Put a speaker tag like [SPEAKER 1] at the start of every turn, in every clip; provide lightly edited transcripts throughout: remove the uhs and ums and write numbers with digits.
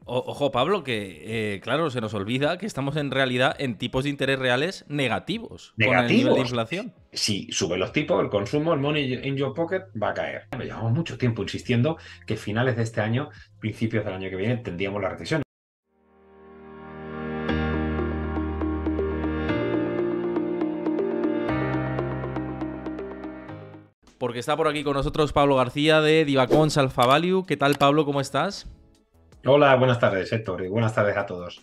[SPEAKER 1] Ojo, Pablo, que claro, se nos olvida que estamos en realidad en tipos de interés reales negativos con el nivel de
[SPEAKER 2] Negativos.
[SPEAKER 1] inflación.
[SPEAKER 2] Si sube los tipos, el consumo, el money in your pocket va a caer. Bueno, llevamos mucho tiempo insistiendo que finales de este año, principios del año que viene, tendríamos la recesión.
[SPEAKER 1] Porque está por aquí con nosotros Pablo García de Divacons Alpha Value. ¿Qué tal, Pablo? ¿Cómo estás?
[SPEAKER 2] Hola, buenas tardes, Héctor, y buenas tardes a todos.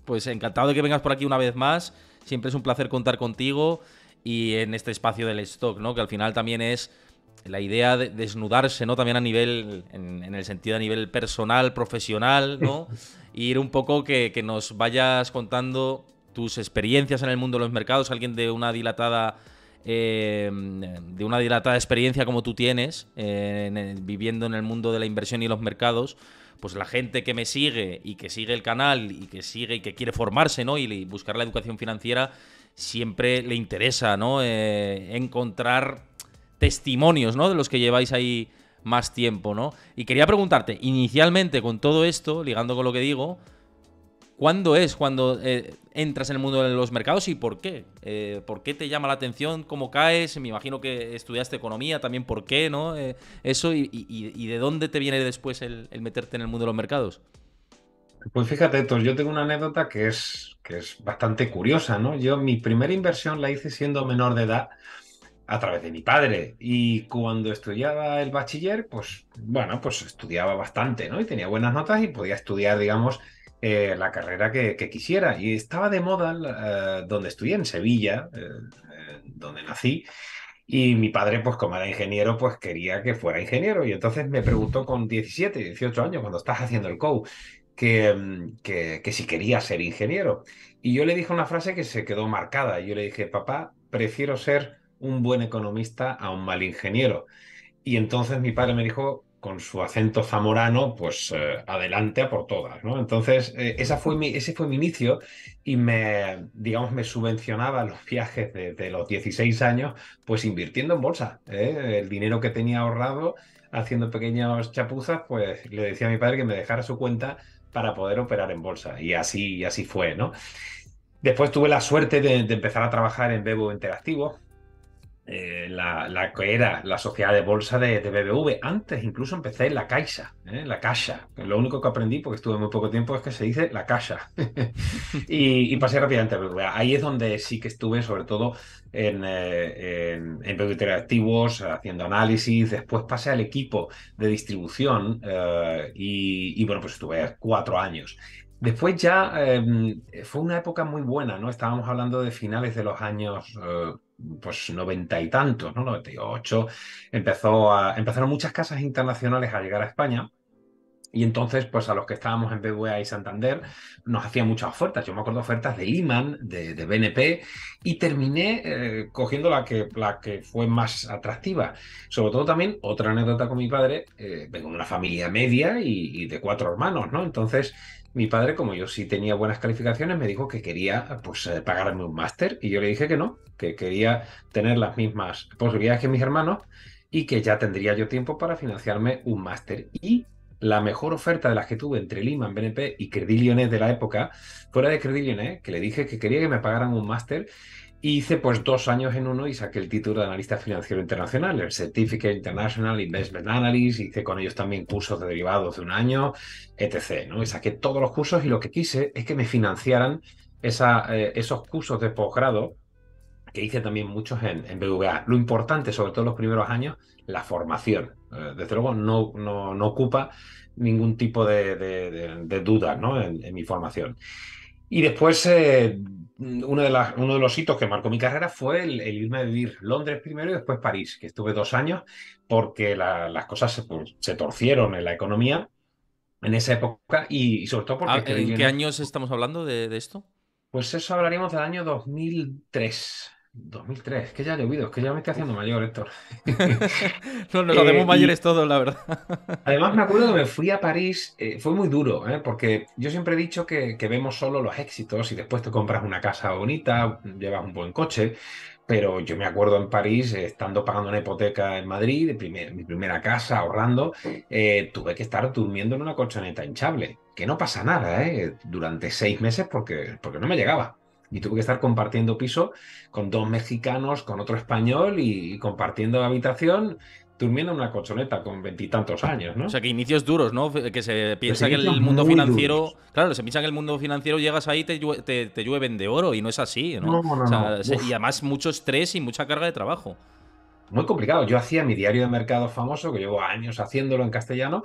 [SPEAKER 1] Pues encantado de que vengas por aquí una vez más. Siempre es un placer contar contigo y en este espacio del stock, ¿no? Que al final también es la idea de desnudarse, ¿no? También a nivel, en el sentido a nivel personal, profesional, ¿no? Y ir un poco que nos vayas contando tus experiencias en el mundo de los mercados, alguien de una dilatada experiencia como tú tienes, viviendo en el mundo de la inversión y los mercados, pues la gente que me sigue y que sigue el canal y que sigue y que quiere formarse, ¿no? Y buscar la educación financiera, siempre le interesa, ¿no? Encontrar testimonios, ¿no? De los que lleváis ahí más tiempo, ¿no? Y quería preguntarte, inicialmente con todo esto, ligando con lo que digo, ¿cuándo es cuando entras en el mundo de los mercados y por qué? ¿Por qué te llama la atención? ¿Cómo caes? Me imagino que estudiaste economía, también por qué, ¿no? Eso y de dónde te viene después el meterte en el mundo de los mercados.
[SPEAKER 2] Pues fíjate, Héctor, yo tengo una anécdota que es bastante curiosa, ¿no? Yo mi primera inversión la hice siendo menor de edad a través de mi padre. Y cuando estudiaba el bachiller, pues bueno, pues estudiaba bastante, ¿no? Y tenía buenas notas y podía estudiar, digamos, la carrera que quisiera. Y estaba de moda donde estudié, en Sevilla, donde nací. Y mi padre, pues como era ingeniero, pues quería que fuera ingeniero. Y entonces me preguntó con 17, 18 años, cuando estás haciendo el COU, que si quería ser ingeniero. Y yo le dije una frase que se quedó marcada. Yo le dije, papá, prefiero ser un buen economista a un mal ingeniero. Y entonces mi padre me dijo, con su acento zamorano, pues adelante a por todas, ¿no? Entonces, ese fue mi inicio y digamos, me subvencionaba los viajes de los 16 años, pues invirtiendo en bolsa, ¿eh? El dinero que tenía ahorrado, haciendo pequeñas chapuzas, pues le decía a mi padre que me dejara su cuenta para poder operar en bolsa. Y así fue, ¿no? Después tuve la suerte de empezar a trabajar en Bebo Interactivo, la que era la sociedad de bolsa de BBV. Antes incluso empecé en la Caixa, la Caixa. Lo único que aprendí, porque estuve muy poco tiempo, es que se dice la Caixa. Y pasé rápidamente a BBVA. Ahí es donde sí que estuve, sobre todo en BBV Interactivos, haciendo análisis. Después pasé al equipo de distribución bueno, pues estuve 4 años. Después ya fue una época muy buena, ¿no? Estábamos hablando de finales de los años pues 90 y tantos, ¿no? 98. Empezaron muchas casas internacionales a llegar a España. Y entonces, pues a los que estábamos en BBVA y Santander, nos hacían muchas ofertas. Yo me acuerdo ofertas de Lehman, de BNP, y terminé cogiendo la que fue más atractiva. Sobre todo también, otra anécdota con mi padre, vengo de una familia media y de 4 hermanos, ¿no? Entonces, mi padre, como yo sí tenía buenas calificaciones, me dijo que quería, pues, pagarme un máster, y yo le dije que no, que quería tener las mismas posibilidades que mis hermanos y que ya tendría yo tiempo para financiarme un máster. Y la mejor oferta de las que tuve entre Lehman, BNP y Credit Lyonnais de la época, fuera de Credit Lyonnais, que le dije que quería que me pagaran un máster, y hice pues 2 años en uno y saqué el título de analista financiero internacional, el Certificate International Investment Analyst. Hice con ellos también cursos de derivados de un año, etc., ¿no? Y saqué todos los cursos, y lo que quise es que me financiaran esos cursos de posgrado, que hice también muchos en BVA. Lo importante, sobre todo en los primeros años, la formación. Desde luego no ocupa ningún tipo de duda, ¿no? En mi formación. Y después, uno de los hitos que marcó mi carrera fue el irme a vivir Londres primero y después París, que estuve 2 años porque las cosas se torcieron en la economía en esa época, y sobre todo porque
[SPEAKER 1] Ah,
[SPEAKER 2] Credit
[SPEAKER 1] ¿en qué
[SPEAKER 2] Lyonnais,
[SPEAKER 1] años estamos hablando de esto?
[SPEAKER 2] pues eso hablaríamos del año 2003. 2003, que ya ha llovido, es que ya me estoy haciendo
[SPEAKER 1] Uf.
[SPEAKER 2] mayor, Héctor.
[SPEAKER 1] No, nos hacemos
[SPEAKER 2] Y
[SPEAKER 1] mayores todos, la verdad.
[SPEAKER 2] además me acuerdo que me fui a París, fue muy duro, porque yo siempre he dicho que vemos solo los éxitos y después te compras una casa bonita, llevas un buen coche, Pero yo me acuerdo en París, estando pagando una hipoteca en Madrid, mi primera casa, ahorrando, tuve que estar durmiendo en una colchoneta hinchable. Que no pasa nada, durante 6 meses porque no me llegaba. Y tuve que estar compartiendo piso con dos mexicanos, con otro español y compartiendo habitación, durmiendo en una colchoneta con veintitantos años,
[SPEAKER 1] O
[SPEAKER 2] ¿no?
[SPEAKER 1] sea, que inicios duros, ¿no? Que se
[SPEAKER 2] Los
[SPEAKER 1] piensa que
[SPEAKER 2] inicios
[SPEAKER 1] el mundo
[SPEAKER 2] muy
[SPEAKER 1] financiero.
[SPEAKER 2] duros.
[SPEAKER 1] Claro, se piensa que el mundo financiero llegas ahí y te llueven de oro, y no es así, ¿no?
[SPEAKER 2] No,
[SPEAKER 1] O
[SPEAKER 2] no, no.
[SPEAKER 1] sea, y
[SPEAKER 2] Uf.
[SPEAKER 1] además mucho estrés y mucha carga de trabajo.
[SPEAKER 2] Muy complicado. Yo hacía mi diario de mercado famoso, que llevo años haciéndolo en castellano,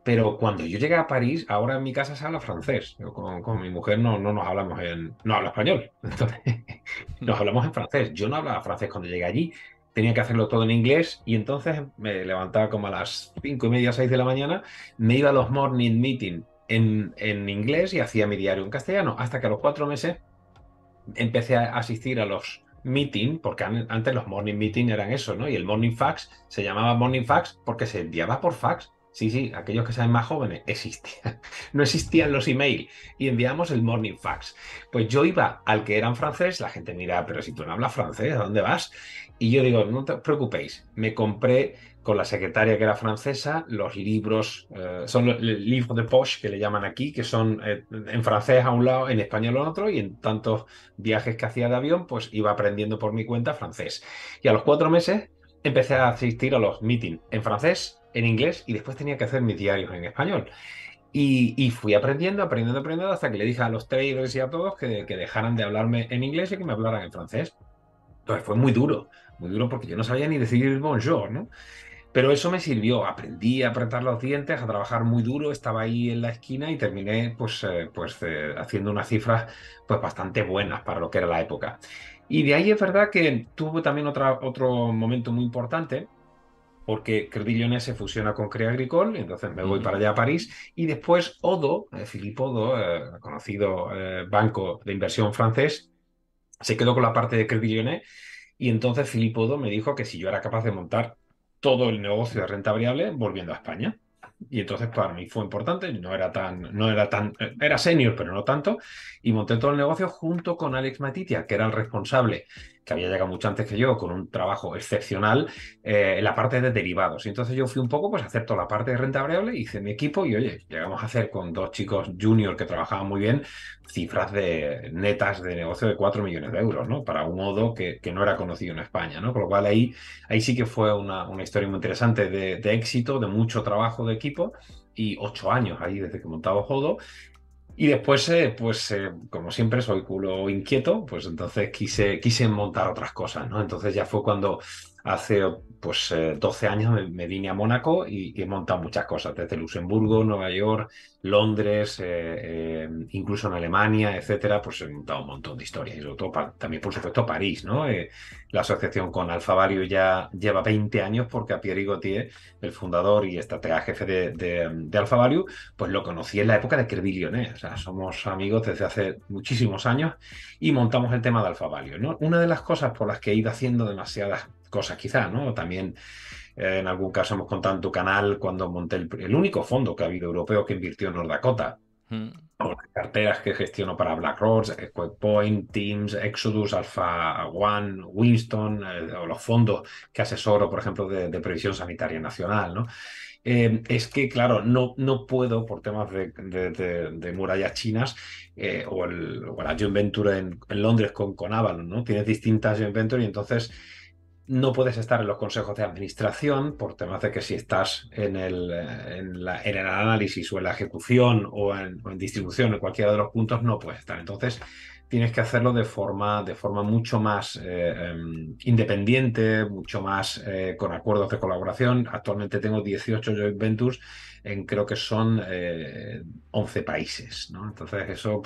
[SPEAKER 2] pero cuando yo llegué a París, ahora en mi casa se habla francés. Yo con mi mujer no nos hablamos no habla español. Entonces, nos hablamos en francés. Yo no hablaba francés cuando llegué allí. Tenía que hacerlo todo en inglés y entonces me levantaba como a las 5:30, 6 de la mañana, me iba a los morning meeting en inglés y hacía mi diario en castellano, hasta que a los 4 meses empecé a asistir a los meeting, porque antes los morning meeting eran eso, ¿no? Y el morning fax se llamaba morning fax porque se enviaba por fax. Sí, sí, aquellos que saben más jóvenes, existían. No existían los email y enviamos el morning fax. Pues yo iba al que era en francés, la gente mira, pero si tú no hablas francés, ¿a dónde vas? Y yo digo, no te preocupéis, me compré con la secretaria que era francesa los libros, son los libros de poche que le llaman aquí, que son en francés a un lado, en español a otro, y en tantos viajes que hacía de avión, pues iba aprendiendo por mi cuenta francés. Y a los 4 meses empecé a asistir a los meetings en francés, en inglés, y después tenía que hacer mis diarios en español. Y fui aprendiendo, hasta que le dije a los traders y a todos que dejaran de hablarme en inglés y que me hablaran en francés. Entonces fue muy duro porque yo no sabía ni decir bonjour, ¿no? Pero eso me sirvió, aprendí a apretar los dientes, a trabajar muy duro, estaba ahí en la esquina y terminé haciendo unas cifras pues bastante buenas para lo que era la época. Y de ahí es verdad que tuvo también otro momento muy importante, porque Crédit Lyonnais se fusiona con Crédit Agricole, y entonces me voy
[SPEAKER 1] Ujú.
[SPEAKER 2] para allá a París, y después Odo, Philippe Odo, conocido banco de inversión francés, se quedó con la parte de Crédit Lyonnais y entonces Filipodo me dijo que si yo era capaz de montar todo el negocio de renta variable volviendo a España. Y entonces para mí fue importante, era senior, pero no tanto, y monté todo el negocio junto con Alex Matitia, que era el responsable, que había llegado mucho antes que yo, con un trabajo excepcional en la parte de derivados. Y entonces yo fui un poco pues a hacer toda la parte de renta variable, hice mi equipo y oye, llegamos a hacer con dos chicos junior que trabajaban muy bien cifras netas de negocio de 4 millones de euros, ¿no? Para un Odo que no era conocido en España, ¿no? Con lo cual ahí sí que fue una historia muy interesante de éxito, de mucho trabajo de equipo y 8 años ahí desde que montaba Odo. Y después, como siempre, soy culo inquieto, pues entonces quise montar otras cosas, ¿no? Entonces ya fue cuando hace 12 años me vine a Mónaco y he montado muchas cosas, desde Luxemburgo, Nueva York, Londres, incluso en Alemania, etcétera, pues he montado un montón de historias y sobre todo también, por supuesto, París, ¿no? La asociación con Alfa Value ya lleva 20 años porque a Pierre Gauthier, el fundador y estratega jefe de Alfa Value, pues lo conocí en la época de Crédit Lyonnais. O sea, somos amigos desde hace muchísimos años y montamos el tema de Alfa Value, ¿no? Una de las cosas por las que he ido haciendo demasiadas cosas, quizás, ¿no? También en algún caso hemos contado en tu canal cuando monté el único fondo que ha habido europeo que invirtió en North Dakota.
[SPEAKER 1] Mm.
[SPEAKER 2] O las carteras que gestiono para BlackRock, QuakePoint, Teams, Exodus, Alpha One, Winston, o los fondos que asesoro, por ejemplo, de previsión sanitaria nacional, ¿no? Es que, claro, no puedo, por temas de murallas chinas, o la joint venture en Londres con Avalon, ¿no? Tienes distintas joint ventures y entonces no puedes estar en los consejos de administración por temas de que si estás en el análisis o en la ejecución o en distribución en cualquiera de los puntos, no puedes estar. Entonces, tienes que hacerlo de forma mucho más independiente, mucho más con acuerdos de colaboración. Actualmente tengo 18 joint ventures en creo que son 11 países, ¿no? Entonces, eso...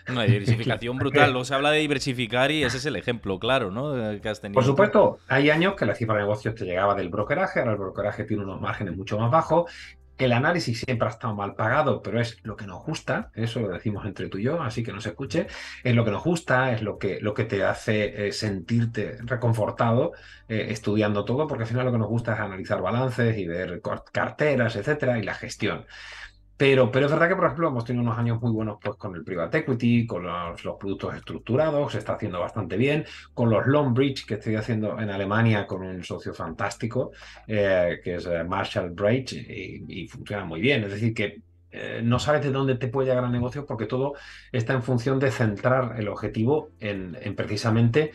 [SPEAKER 1] Una diversificación brutal. Luego se habla de diversificar y ese es el ejemplo, claro, ¿no? Que has
[SPEAKER 2] Por
[SPEAKER 1] tenido tú.
[SPEAKER 2] supuesto, hay años que la cifra de negocios te llegaba del brokeraje, ahora el brokeraje tiene unos márgenes mucho más bajos. El análisis siempre ha estado mal pagado, pero es lo que nos gusta, eso lo decimos entre tú y yo, así que no se escuche, es lo que nos gusta, es lo que te hace sentirte reconfortado estudiando todo, porque al final lo que nos gusta es analizar balances y ver carteras, etcétera, y la gestión. Pero es verdad que, por ejemplo, hemos tenido unos años muy buenos pues, con el private equity, con los productos estructurados, se está haciendo bastante bien, con los long bridge que estoy haciendo en Alemania con un socio fantástico, que es Marshall Bridge, y funciona muy bien. Es decir, que no sabes de dónde te puede llegar el negocio porque todo está en función de centrar el objetivo en precisamente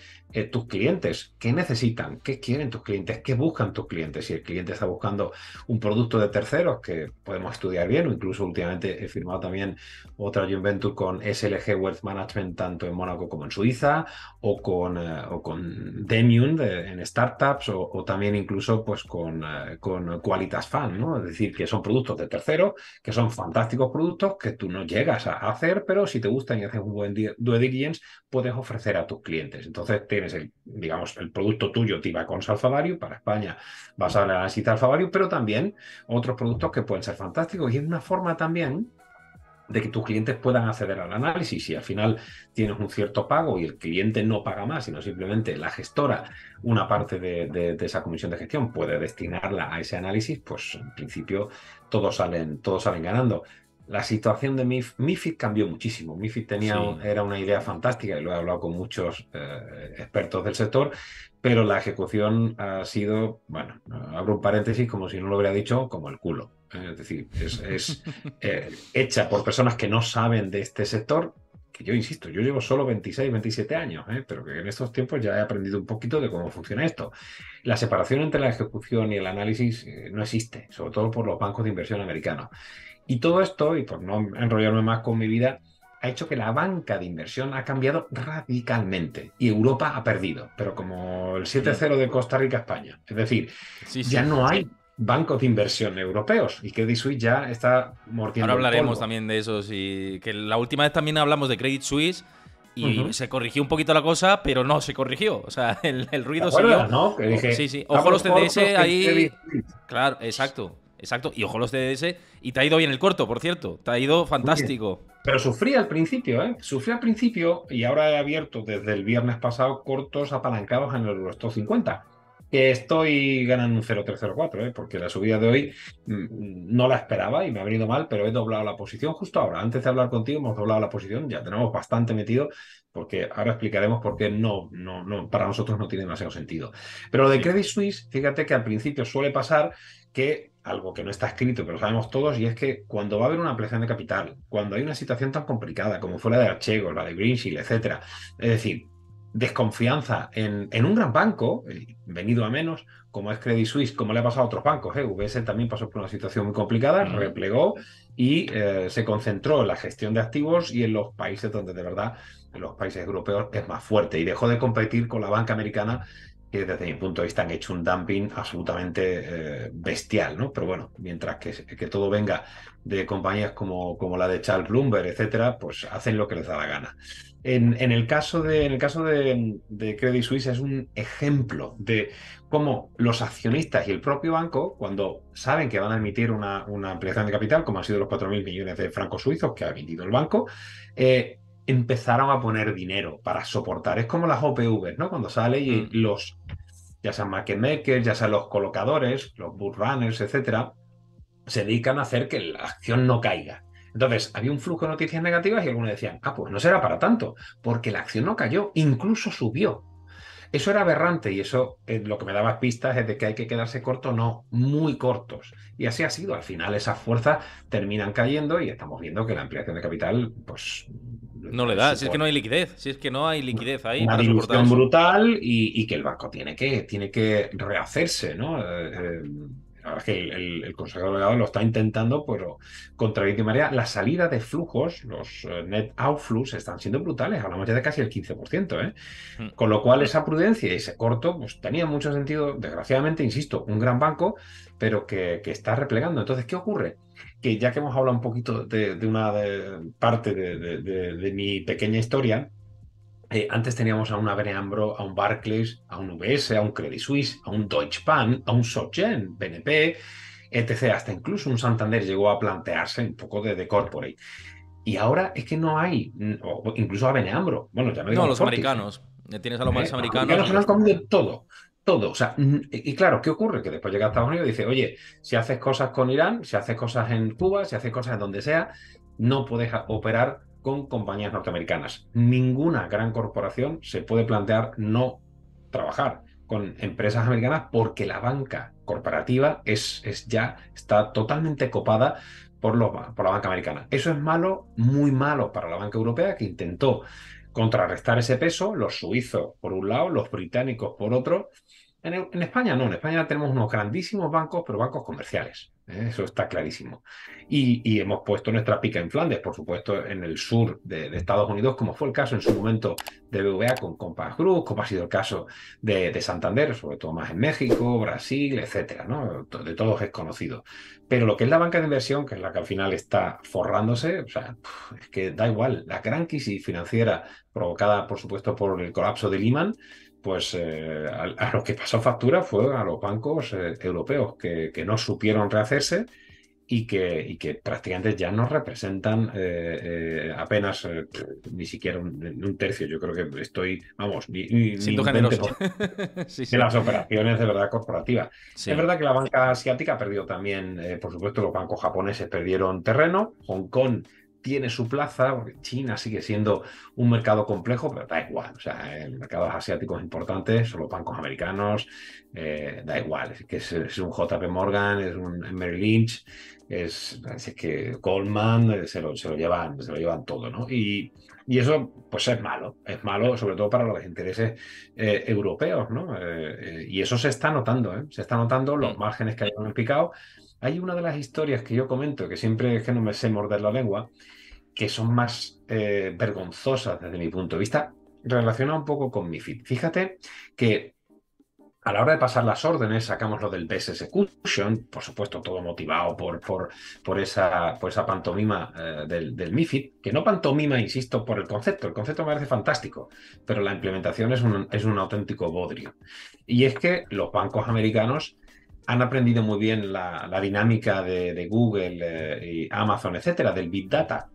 [SPEAKER 2] tus clientes. ¿Qué necesitan? ¿Qué quieren tus clientes? ¿Qué buscan tus clientes? Si el cliente está buscando un producto de terceros que podemos estudiar bien, o incluso últimamente he firmado también otra joint venture con SLG Wealth Management, tanto en Mónaco como en Suiza, o con Demium en startups, o también incluso pues con Qualitas Fund, ¿no? Es decir, que son productos de terceros, que son fantásticos productos que tú no llegas a hacer, pero si te gustan y haces un buen due diligence, puedes ofrecer a tus clientes. Entonces tienes digamos, el producto tuyo TIBA con Alpha Value para España, basado en el análisis de Alpha Value, pero también otros productos que pueden ser fantásticos y es una forma también de que tus clientes puedan acceder al análisis. Si al final tienes un cierto pago y el cliente no paga más, sino simplemente la gestora, una parte de esa comisión de gestión puede destinarla a ese análisis, pues en principio todos salen ganando. La situación de MiFID cambió muchísimo. MiFID
[SPEAKER 1] Sí.
[SPEAKER 2] era una idea fantástica y lo he hablado con muchos expertos del sector, pero la ejecución ha sido, bueno, abro un paréntesis como si no lo hubiera dicho, como el culo. Es decir, es hecha por personas que no saben de este sector, que yo insisto, yo llevo solo 26, 27 años, pero que en estos tiempos ya he aprendido un poquito de cómo funciona esto. La separación entre la ejecución y el análisis no existe, sobre todo por los bancos de inversión americanos. Y todo esto, y por no enrollarme más con mi vida, ha hecho que la banca de inversión ha cambiado radicalmente y Europa ha perdido, pero como el siete
[SPEAKER 1] Mm.
[SPEAKER 2] cero de Costa Rica a España. Es decir,
[SPEAKER 1] Sí,
[SPEAKER 2] ya
[SPEAKER 1] sí.
[SPEAKER 2] no hay bancos de inversión europeos y Credit Suisse ya está
[SPEAKER 1] Ahora
[SPEAKER 2] mordiendo el
[SPEAKER 1] hablaremos
[SPEAKER 2] polvo.
[SPEAKER 1] también de eso. Sí, que la última vez también hablamos de Credit Suisse y
[SPEAKER 2] Ujú.
[SPEAKER 1] se corrigió un poquito la cosa, pero no se corrigió. O sea, el
[SPEAKER 2] ¿Te
[SPEAKER 1] ruido siguió.
[SPEAKER 2] acuerdas, no? Que
[SPEAKER 1] Sí,
[SPEAKER 2] dije,
[SPEAKER 1] sí. Ojo a los
[SPEAKER 2] estamos cortos
[SPEAKER 1] TDS
[SPEAKER 2] en Credit
[SPEAKER 1] ahí.
[SPEAKER 2] Suisse.
[SPEAKER 1] Claro, exacto. Exacto. Y ojo a los TDS. Y te ha ido bien el corto, por cierto. Te ha ido
[SPEAKER 2] Muy bien.
[SPEAKER 1] fantástico.
[SPEAKER 2] Pero sufrí al principio, ¿eh? Sufrí al principio y ahora he abierto desde el viernes pasado cortos apalancados en el Eurostoxx 50. Que estoy ganando un 0,304, ¿eh? Porque la subida de hoy no la esperaba y me ha venido mal, pero he doblado la posición justo ahora. Antes de hablar contigo hemos doblado la posición, ya tenemos bastante metido, porque ahora explicaremos por qué para nosotros no tiene demasiado sentido. Pero lo de
[SPEAKER 1] Sí.
[SPEAKER 2] Credit Suisse, fíjate que al principio suele pasar que algo que no está escrito, pero lo sabemos todos, y es que cuando va a haber una ampliación de capital, cuando hay una situación tan complicada como fue la de Archegos, la de Greensill, etcétera, es decir, desconfianza en un gran banco, venido a menos, como es Credit Suisse, como le ha pasado a otros bancos. UBS también pasó por una situación muy complicada,
[SPEAKER 1] Mm.
[SPEAKER 2] replegó y se concentró en la gestión de activos y en los países donde de verdad, en los países europeos, es más fuerte y dejó de competir con la banca americana que desde mi punto de vista han hecho un dumping absolutamente bestial, ¿no? Pero bueno, mientras que todo venga de compañías como la de Charles Bloomberg, etcétera, pues hacen lo que les da la gana. En el caso de Credit Suisse es un ejemplo de cómo los accionistas y el propio banco, cuando saben que van a emitir una ampliación de capital, como han sido los 4.000 millones de francos suizos que ha emitido el banco, empezaron a poner dinero para soportar. Es como las OPV, ¿no? Cuando sale y
[SPEAKER 1] Mm.
[SPEAKER 2] ya sean market makers, ya sean los colocadores, los bull runners, etcétera, se dedican a hacer que la acción no caiga. Entonces, había un flujo de noticias negativas y algunos decían, pues no será para tanto, porque la acción no cayó, incluso subió. Eso era aberrante y eso lo que me daba pistas es de que hay que quedarse corto, no, muy cortos. Y así ha sido. Al final esas fuerzas terminan cayendo y estamos viendo que la ampliación de capital, pues,
[SPEAKER 1] No le da. Si es que no
[SPEAKER 2] supone
[SPEAKER 1] hay liquidez. Si es que no hay liquidez ahí
[SPEAKER 2] una
[SPEAKER 1] para soportar
[SPEAKER 2] dilución
[SPEAKER 1] eso.
[SPEAKER 2] brutal y que el banco tiene que rehacerse, ¿no? La verdad es que el consejero delegado lo está intentando, pero contra viento y marea. La salida de flujos, los net outflows, están siendo brutales. Hablamos ya de casi el 15%, ¿eh?
[SPEAKER 1] Mm.
[SPEAKER 2] Con lo cual esa prudencia y ese corto, pues tenía mucho sentido. Desgraciadamente, insisto, un gran banco, pero que está replegando. Entonces, ¿qué ocurre? Que ya que hemos hablado un poquito de una parte de mi pequeña historia, antes teníamos a un ABN AMRO, a un Barclays, a un UBS, a un Credit Suisse, a un Deutsche Bank, a un SocGen, BNP, etc. Hasta incluso un Santander llegó a plantearse un poco de corporate. Y ahora es que no hay, o incluso ABN AMRO, bueno, ya no
[SPEAKER 1] No,
[SPEAKER 2] digamos
[SPEAKER 1] los
[SPEAKER 2] Fortis,
[SPEAKER 1] americanos. Tienes a los más
[SPEAKER 2] Los
[SPEAKER 1] americanos
[SPEAKER 2] americanos
[SPEAKER 1] y
[SPEAKER 2] se lo han
[SPEAKER 1] los.
[SPEAKER 2] comido todo. todo. O sea, y claro, ¿qué ocurre? Que después llega a Estados Unidos y dice, oye, si haces cosas con Irán, si haces cosas en Cuba, si haces cosas en donde sea, no puedes operar con compañías norteamericanas. Ninguna gran corporación se puede plantear no trabajar con empresas americanas porque la banca corporativa ya está totalmente copada por la banca americana. Eso es malo, muy malo para la banca europea, que intentó contrarrestar ese peso, los suizos por un lado, los británicos por otro. En España no, en España tenemos unos grandísimos bancos, pero bancos comerciales, ¿eh? Eso está clarísimo. Y hemos puesto nuestra pica en Flandes, por supuesto, en el sur de Estados Unidos, como fue el caso en su momento de BBVA con Compass Group, como ha sido el caso de Santander, sobre todo más en México, Brasil, etcétera, ¿no? De todos es conocido. Pero lo que es la banca de inversión, que es la que al final está forrándose, o sea, es que da igual. La gran crisis financiera provocada, por supuesto, por el colapso de Lehman, pues a lo que pasó factura fue a los bancos europeos que no supieron rehacerse y que prácticamente ya no representan apenas ni siquiera un tercio. Yo creo que estoy, vamos, ni
[SPEAKER 1] Siendo
[SPEAKER 2] un
[SPEAKER 1] generoso.
[SPEAKER 2] 20%
[SPEAKER 1] Sí,
[SPEAKER 2] de
[SPEAKER 1] sí.
[SPEAKER 2] las operaciones de verdad corporativas. Es
[SPEAKER 1] Sí.
[SPEAKER 2] verdad que la banca asiática perdió también, por supuesto, los bancos japoneses perdieron terreno. Hong Kong tiene su plaza, porque China sigue siendo un mercado complejo, pero da igual. O sea, en mercados asiáticos importantes son los bancos americanos, da igual. Es un JP Morgan, es un Merrill Lynch, es que Goldman se lo llevan todo, ¿no? Y eso, pues es malo sobre todo para los intereses europeos, ¿no? Y eso se está notando, ¿eh? Se está notando los
[SPEAKER 1] Mm.
[SPEAKER 2] márgenes que hay en el picado. Hay una de las historias que yo comento, que siempre es que no me sé morder la lengua, que son más vergonzosas desde mi punto de vista, relaciona un poco con MiFID. Fíjate que a la hora de pasar las órdenes, sacamos lo del Best Execution, por supuesto, todo motivado por esa pantomima del MiFID, que no pantomima, insisto, por el concepto me parece fantástico, pero la implementación es un auténtico bodrio. Y es que los bancos americanos han aprendido muy bien la dinámica de Google y Amazon, etcétera, del Big Data.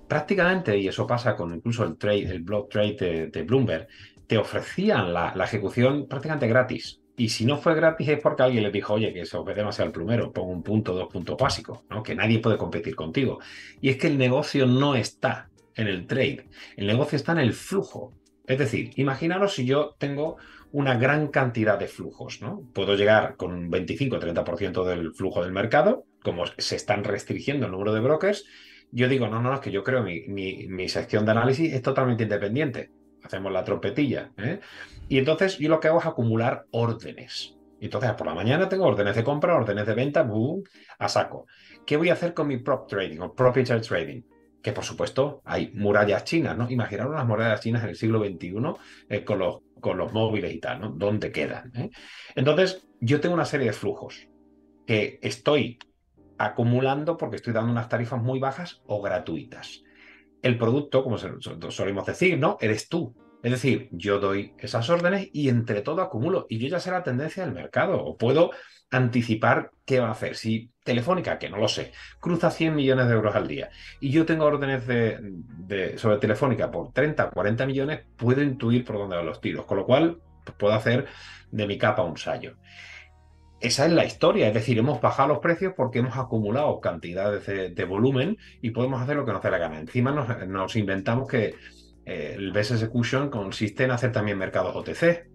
[SPEAKER 2] Prácticamente, y eso pasa con incluso el block trade de Bloomberg, te ofrecían la ejecución prácticamente gratis. Y si no fue gratis es porque alguien les dijo, oye, que se os ve demasiado el plumero, pon un punto, 2 puntos básicos, ¿no? Que nadie puede competir contigo. Y es que el negocio no está en el trade, el negocio está en el flujo. Es decir, imaginaros si yo tengo una gran cantidad de flujos, ¿no? Puedo llegar con un 25-30% del flujo del mercado, como se están restringiendo el número de brokers. Yo digo, no, es que yo creo mi sección de análisis es totalmente independiente. Hacemos la trompetilla, ¿eh? Y entonces yo lo que hago es acumular órdenes. Entonces, por la mañana tengo órdenes de compra, órdenes de venta, boom, a saco. ¿Qué voy a hacer con mi prop trading o proprietary trading? Que por supuesto hay murallas chinas, ¿no? Imaginaros las murallas chinas en el siglo XXI con los móviles y tal, ¿no? ¿Dónde quedan? Entonces, yo tengo una serie de flujos que estoy acumulando porque estoy dando unas tarifas muy bajas o gratuitas. El producto, como solemos decir, ¿no? Eres tú. Es decir, yo doy esas órdenes y entre todo acumulo. Y yo ya sé la tendencia del mercado. O puedo anticipar qué va a hacer. Si Telefónica, que no lo sé, cruza 100 millones de euros al día y yo tengo órdenes sobre Telefónica por 30, 40 millones, puedo intuir por dónde van los tiros. Con lo cual, pues puedo hacer de mi capa un sayo. Esa es la historia, es decir, hemos bajado los precios porque hemos acumulado cantidades de volumen y podemos hacer lo que nos dé la gana. Encima nos inventamos que el Best Execution consiste en hacer también mercados OTC.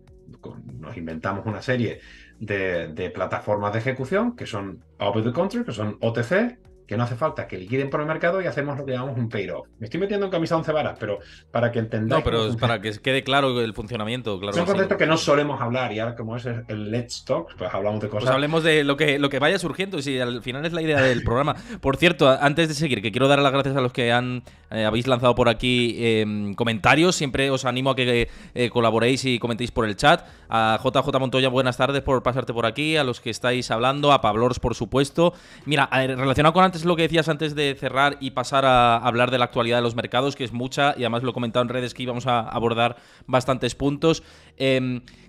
[SPEAKER 2] Nos inventamos una serie de plataformas de ejecución que son over the counter, que son OTC, que no hace falta que liquiden por el mercado y hacemos lo que llamamos un pair-off. Me estoy metiendo en camisa 11 varas, pero para que
[SPEAKER 1] No,
[SPEAKER 2] entendáis cómo
[SPEAKER 1] pero es
[SPEAKER 2] funciona.
[SPEAKER 1] para que quede claro el funcionamiento, claro
[SPEAKER 2] Es un
[SPEAKER 1] que sí.
[SPEAKER 2] concepto que no solemos hablar y ahora como es el Let's Talk, pues hablamos de
[SPEAKER 1] Pues
[SPEAKER 2] cosas.
[SPEAKER 1] hablemos de lo que vaya surgiendo, si al final es la idea del programa. Por cierto, antes de seguir, que quiero dar las gracias a los que habéis lanzado por aquí comentarios. Siempre os animo a que colaboréis y comentéis por el chat. A JJ Montoya, buenas tardes por pasarte por aquí. A los que estáis hablando, a Pablors, por supuesto. Mira, relacionado con antes lo que decías antes de cerrar y pasar a hablar de la actualidad de los mercados, que es mucha, y además lo he comentado en redes que íbamos a abordar bastantes puntos.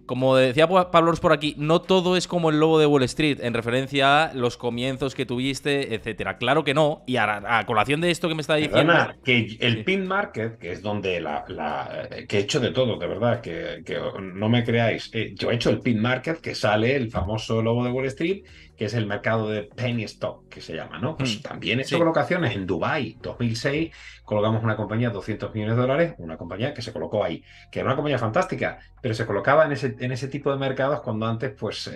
[SPEAKER 1] como decía Pablo por aquí, no todo es como el lobo de Wall Street, en referencia a los comienzos que tuviste, etcétera. Claro que no. Y a colación de esto que me está diciendo.
[SPEAKER 2] Perdona, que el
[SPEAKER 1] Sí.
[SPEAKER 2] pin market, que es donde que he hecho de todo, de verdad, que no me creáis. Yo he hecho el pin market, que sale el famoso lobo de Wall Street, que es el mercado de penny stock, que se llama, ¿no? Pues también he hecho
[SPEAKER 1] Sí.
[SPEAKER 2] colocaciones en Dubái, 2006, colocamos una compañía de 200 millones de dólares, una compañía que se colocó ahí, que era una compañía fantástica, pero se colocaba en ese tipo de mercados cuando antes pues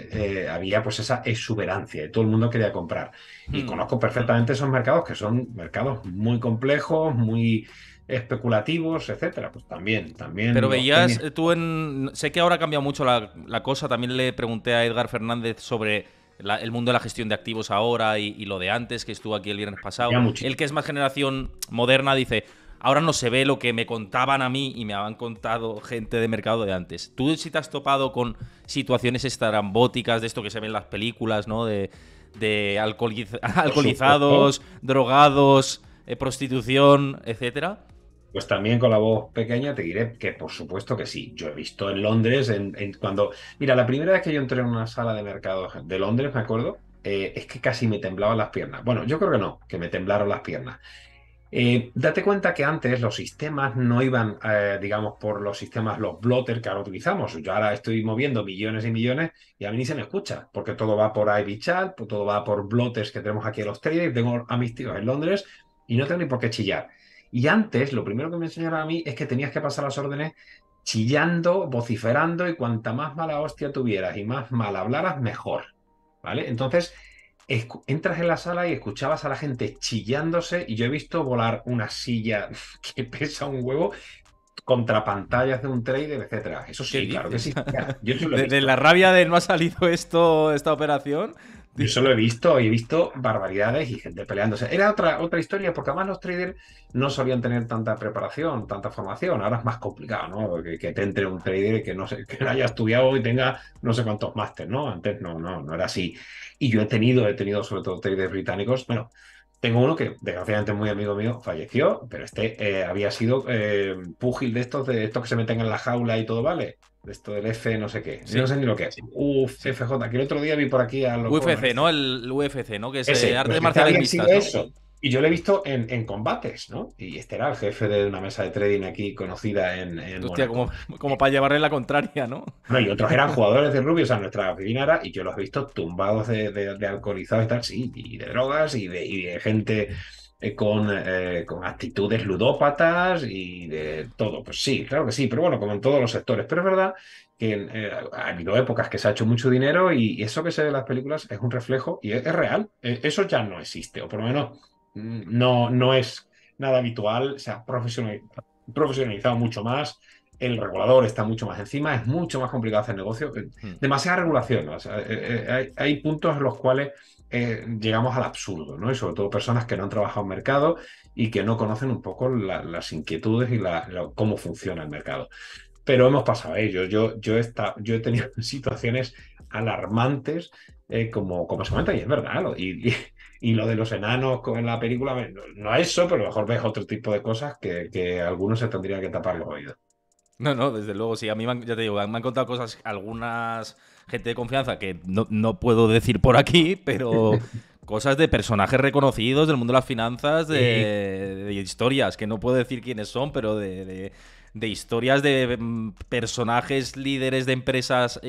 [SPEAKER 2] había pues esa exuberancia y todo el mundo quería comprar. Y conozco perfectamente esos mercados que son mercados muy complejos, muy especulativos, etcétera. Pues también
[SPEAKER 1] Pero
[SPEAKER 2] los
[SPEAKER 1] veías,
[SPEAKER 2] penny.
[SPEAKER 1] tú en... Sé que ahora ha cambiado mucho la cosa, también le pregunté a Edgar Fernández sobre el mundo de la gestión de activos ahora y lo de antes, que estuvo aquí el viernes pasado.
[SPEAKER 2] Ya
[SPEAKER 1] Él,
[SPEAKER 2] muchísimo.
[SPEAKER 1] que es más generación moderna, dice, ahora no se ve lo que me contaban a mí y me habían contado gente de mercado de antes. ¿Tú sí te has topado con situaciones estrambóticas de esto que se ve en las películas, ¿no? De
[SPEAKER 2] Por supuesto.
[SPEAKER 1] alcoholizados, drogados, prostitución, etcétera?
[SPEAKER 2] Pues también con la voz pequeña te diré que por supuesto que sí. Yo he visto en Londres, cuando... Mira, la primera vez que yo entré en una sala de mercados de Londres, me acuerdo, es que casi me temblaban las piernas. Bueno, yo creo que no, que me temblaron las piernas. Date cuenta que antes los sistemas no iban, digamos, por los sistemas, los blotters que ahora utilizamos. Yo ahora estoy moviendo millones y millones y a mí ni se me escucha, porque todo va por iBichal, todo va por blotters que tenemos aquí en los traders. Tengo a mis tíos en Londres y no tengo ni por qué chillar. Y antes, lo primero que me enseñaron a mí es que tenías que pasar las órdenes chillando, vociferando y cuanta más mala hostia tuvieras y más mal hablaras, mejor. ¿Vale? Entonces entras en la sala y escuchabas a la gente chillándose y yo he visto volar una silla que pesa un huevo contra pantallas de un trader, etcétera. Eso
[SPEAKER 1] ¿Qué
[SPEAKER 2] sí, claro que
[SPEAKER 1] dices?
[SPEAKER 2] sí. Yo eso lo he
[SPEAKER 1] De
[SPEAKER 2] visto.
[SPEAKER 1] la rabia de no ha salido esta operación.
[SPEAKER 2] Yo eso lo he visto y he visto barbaridades y gente peleándose. Era otra historia, porque además los traders no solían tener tanta preparación, tanta formación. Ahora es más complicado, ¿no? Que te entre un trader que no sé, que haya estudiado y tenga no sé cuántos másteres, ¿no? Antes no era así. Y yo he tenido sobre todo traders británicos. Bueno, tengo uno que desgraciadamente muy amigo mío falleció, pero había sido púgil de estos que se meten en la jaula y todo vale. De esto del F no sé qué. Yo no
[SPEAKER 1] Sí.
[SPEAKER 2] sé ni lo que es. Uf, FJ, que el otro día vi por aquí a los... Bueno,
[SPEAKER 1] UFC, ¿no? El UFC, ¿no? Que es
[SPEAKER 2] pues
[SPEAKER 1] artes
[SPEAKER 2] este
[SPEAKER 1] marciales
[SPEAKER 2] había sido
[SPEAKER 1] mixtas, ¿no?
[SPEAKER 2] eso. Y yo lo he visto en combates, ¿no? Y este era el jefe de una mesa de trading aquí conocida en
[SPEAKER 1] Hostia,
[SPEAKER 2] Mónaco.
[SPEAKER 1] como para llevarle la contraria, ¿no?
[SPEAKER 2] Bueno, y otros eran jugadores de rugby, o sea, nuestra oficina era, y yo los he visto tumbados de alcoholizados y tal, sí, y de drogas, y de gente con actitudes ludópatas y de todo. Pues sí, claro que sí, pero bueno, como en todos los sectores. Pero es verdad que ha habido épocas que se ha hecho mucho dinero y eso que se ve en las películas es un reflejo y es real. Eso ya no existe, o por lo menos no es nada habitual, se ha profesionalizado mucho más, el regulador está mucho más encima, es mucho más complicado hacer negocio.
[SPEAKER 1] Hmm.
[SPEAKER 2] Demasiada regulación, ¿no? O sea, hay puntos en los cuales llegamos al absurdo, ¿no? Y sobre todo personas que no han trabajado en mercado y que no conocen un poco las inquietudes y cómo funciona el mercado. Pero hemos pasado a ello. Yo he tenido situaciones alarmantes, como se comenta, y es verdad. Y lo de los enanos en la película, no es eso, pero a lo mejor ves otro tipo de cosas que algunos se tendrían que tapar los oídos.
[SPEAKER 1] No, no, desde luego, sí. A mí, ya te digo, me han contado cosas, algunas gente de confianza que no puedo decir por aquí, pero cosas de personajes reconocidos del mundo de las finanzas,
[SPEAKER 2] Y
[SPEAKER 1] de historias, que no puedo decir quiénes son, pero de historias de personajes líderes de empresas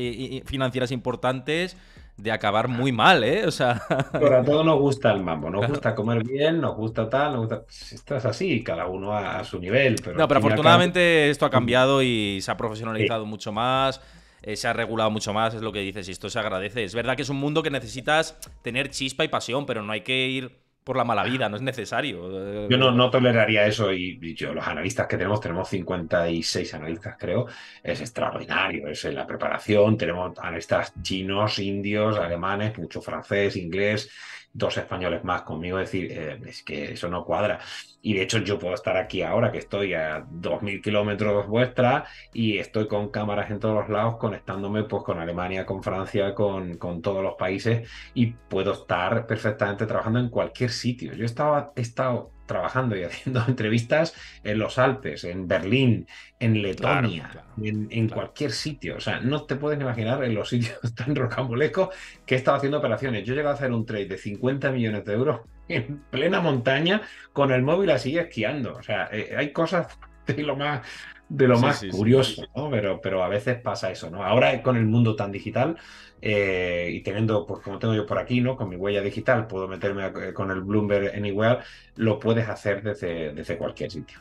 [SPEAKER 1] financieras importantes de acabar muy mal, ¿eh? O sea,
[SPEAKER 2] Pero a todos nos gusta el mambo, nos
[SPEAKER 1] claro.
[SPEAKER 2] gusta comer bien, nos gusta tal, nos gusta... Esto es así, cada uno a su nivel, pero
[SPEAKER 1] No,
[SPEAKER 2] al
[SPEAKER 1] pero
[SPEAKER 2] fin y al cabo...
[SPEAKER 1] afortunadamente esto ha
[SPEAKER 2] mm,
[SPEAKER 1] cambiado y se ha
[SPEAKER 2] sí.
[SPEAKER 1] profesionalizado mucho más, se ha regulado mucho más, es lo que dices, y esto se agradece. Es verdad que es un mundo que necesitas tener chispa y pasión, pero no hay que ir por la mala vida, no es necesario.
[SPEAKER 2] Yo no toleraría eso y yo, los analistas que tenemos 56 analistas, creo, es extraordinario. Es en la preparación, tenemos analistas chinos, indios, alemanes, mucho francés, inglés, dos españoles más conmigo. Es decir, es que eso no cuadra. Y de hecho, yo puedo estar aquí ahora, que estoy a 2000 kilómetros vuestra, y estoy con cámaras en todos los lados, conectándome pues con Alemania, con Francia, con todos los países y puedo estar perfectamente trabajando en cualquier sitio. He estado trabajando y haciendo entrevistas en los Alpes, en Berlín, en
[SPEAKER 1] Claro,
[SPEAKER 2] Letonia,
[SPEAKER 1] claro,
[SPEAKER 2] en
[SPEAKER 1] claro.
[SPEAKER 2] cualquier sitio. O sea, no te puedes imaginar en los sitios tan rocambolescos que he estado haciendo operaciones. Yo llegué a hacer un trade de 50 millones de euros en plena montaña con el móvil así esquiando. O sea, hay cosas de lo
[SPEAKER 1] Sí,
[SPEAKER 2] más
[SPEAKER 1] sí, sí.
[SPEAKER 2] curioso, ¿no? Pero a veces pasa eso, ¿no? Ahora con el mundo tan digital y teniendo, pues como tengo yo por aquí, ¿no? Con mi huella digital, puedo meterme con el Bloomberg Anywhere, lo puedes hacer desde cualquier sitio.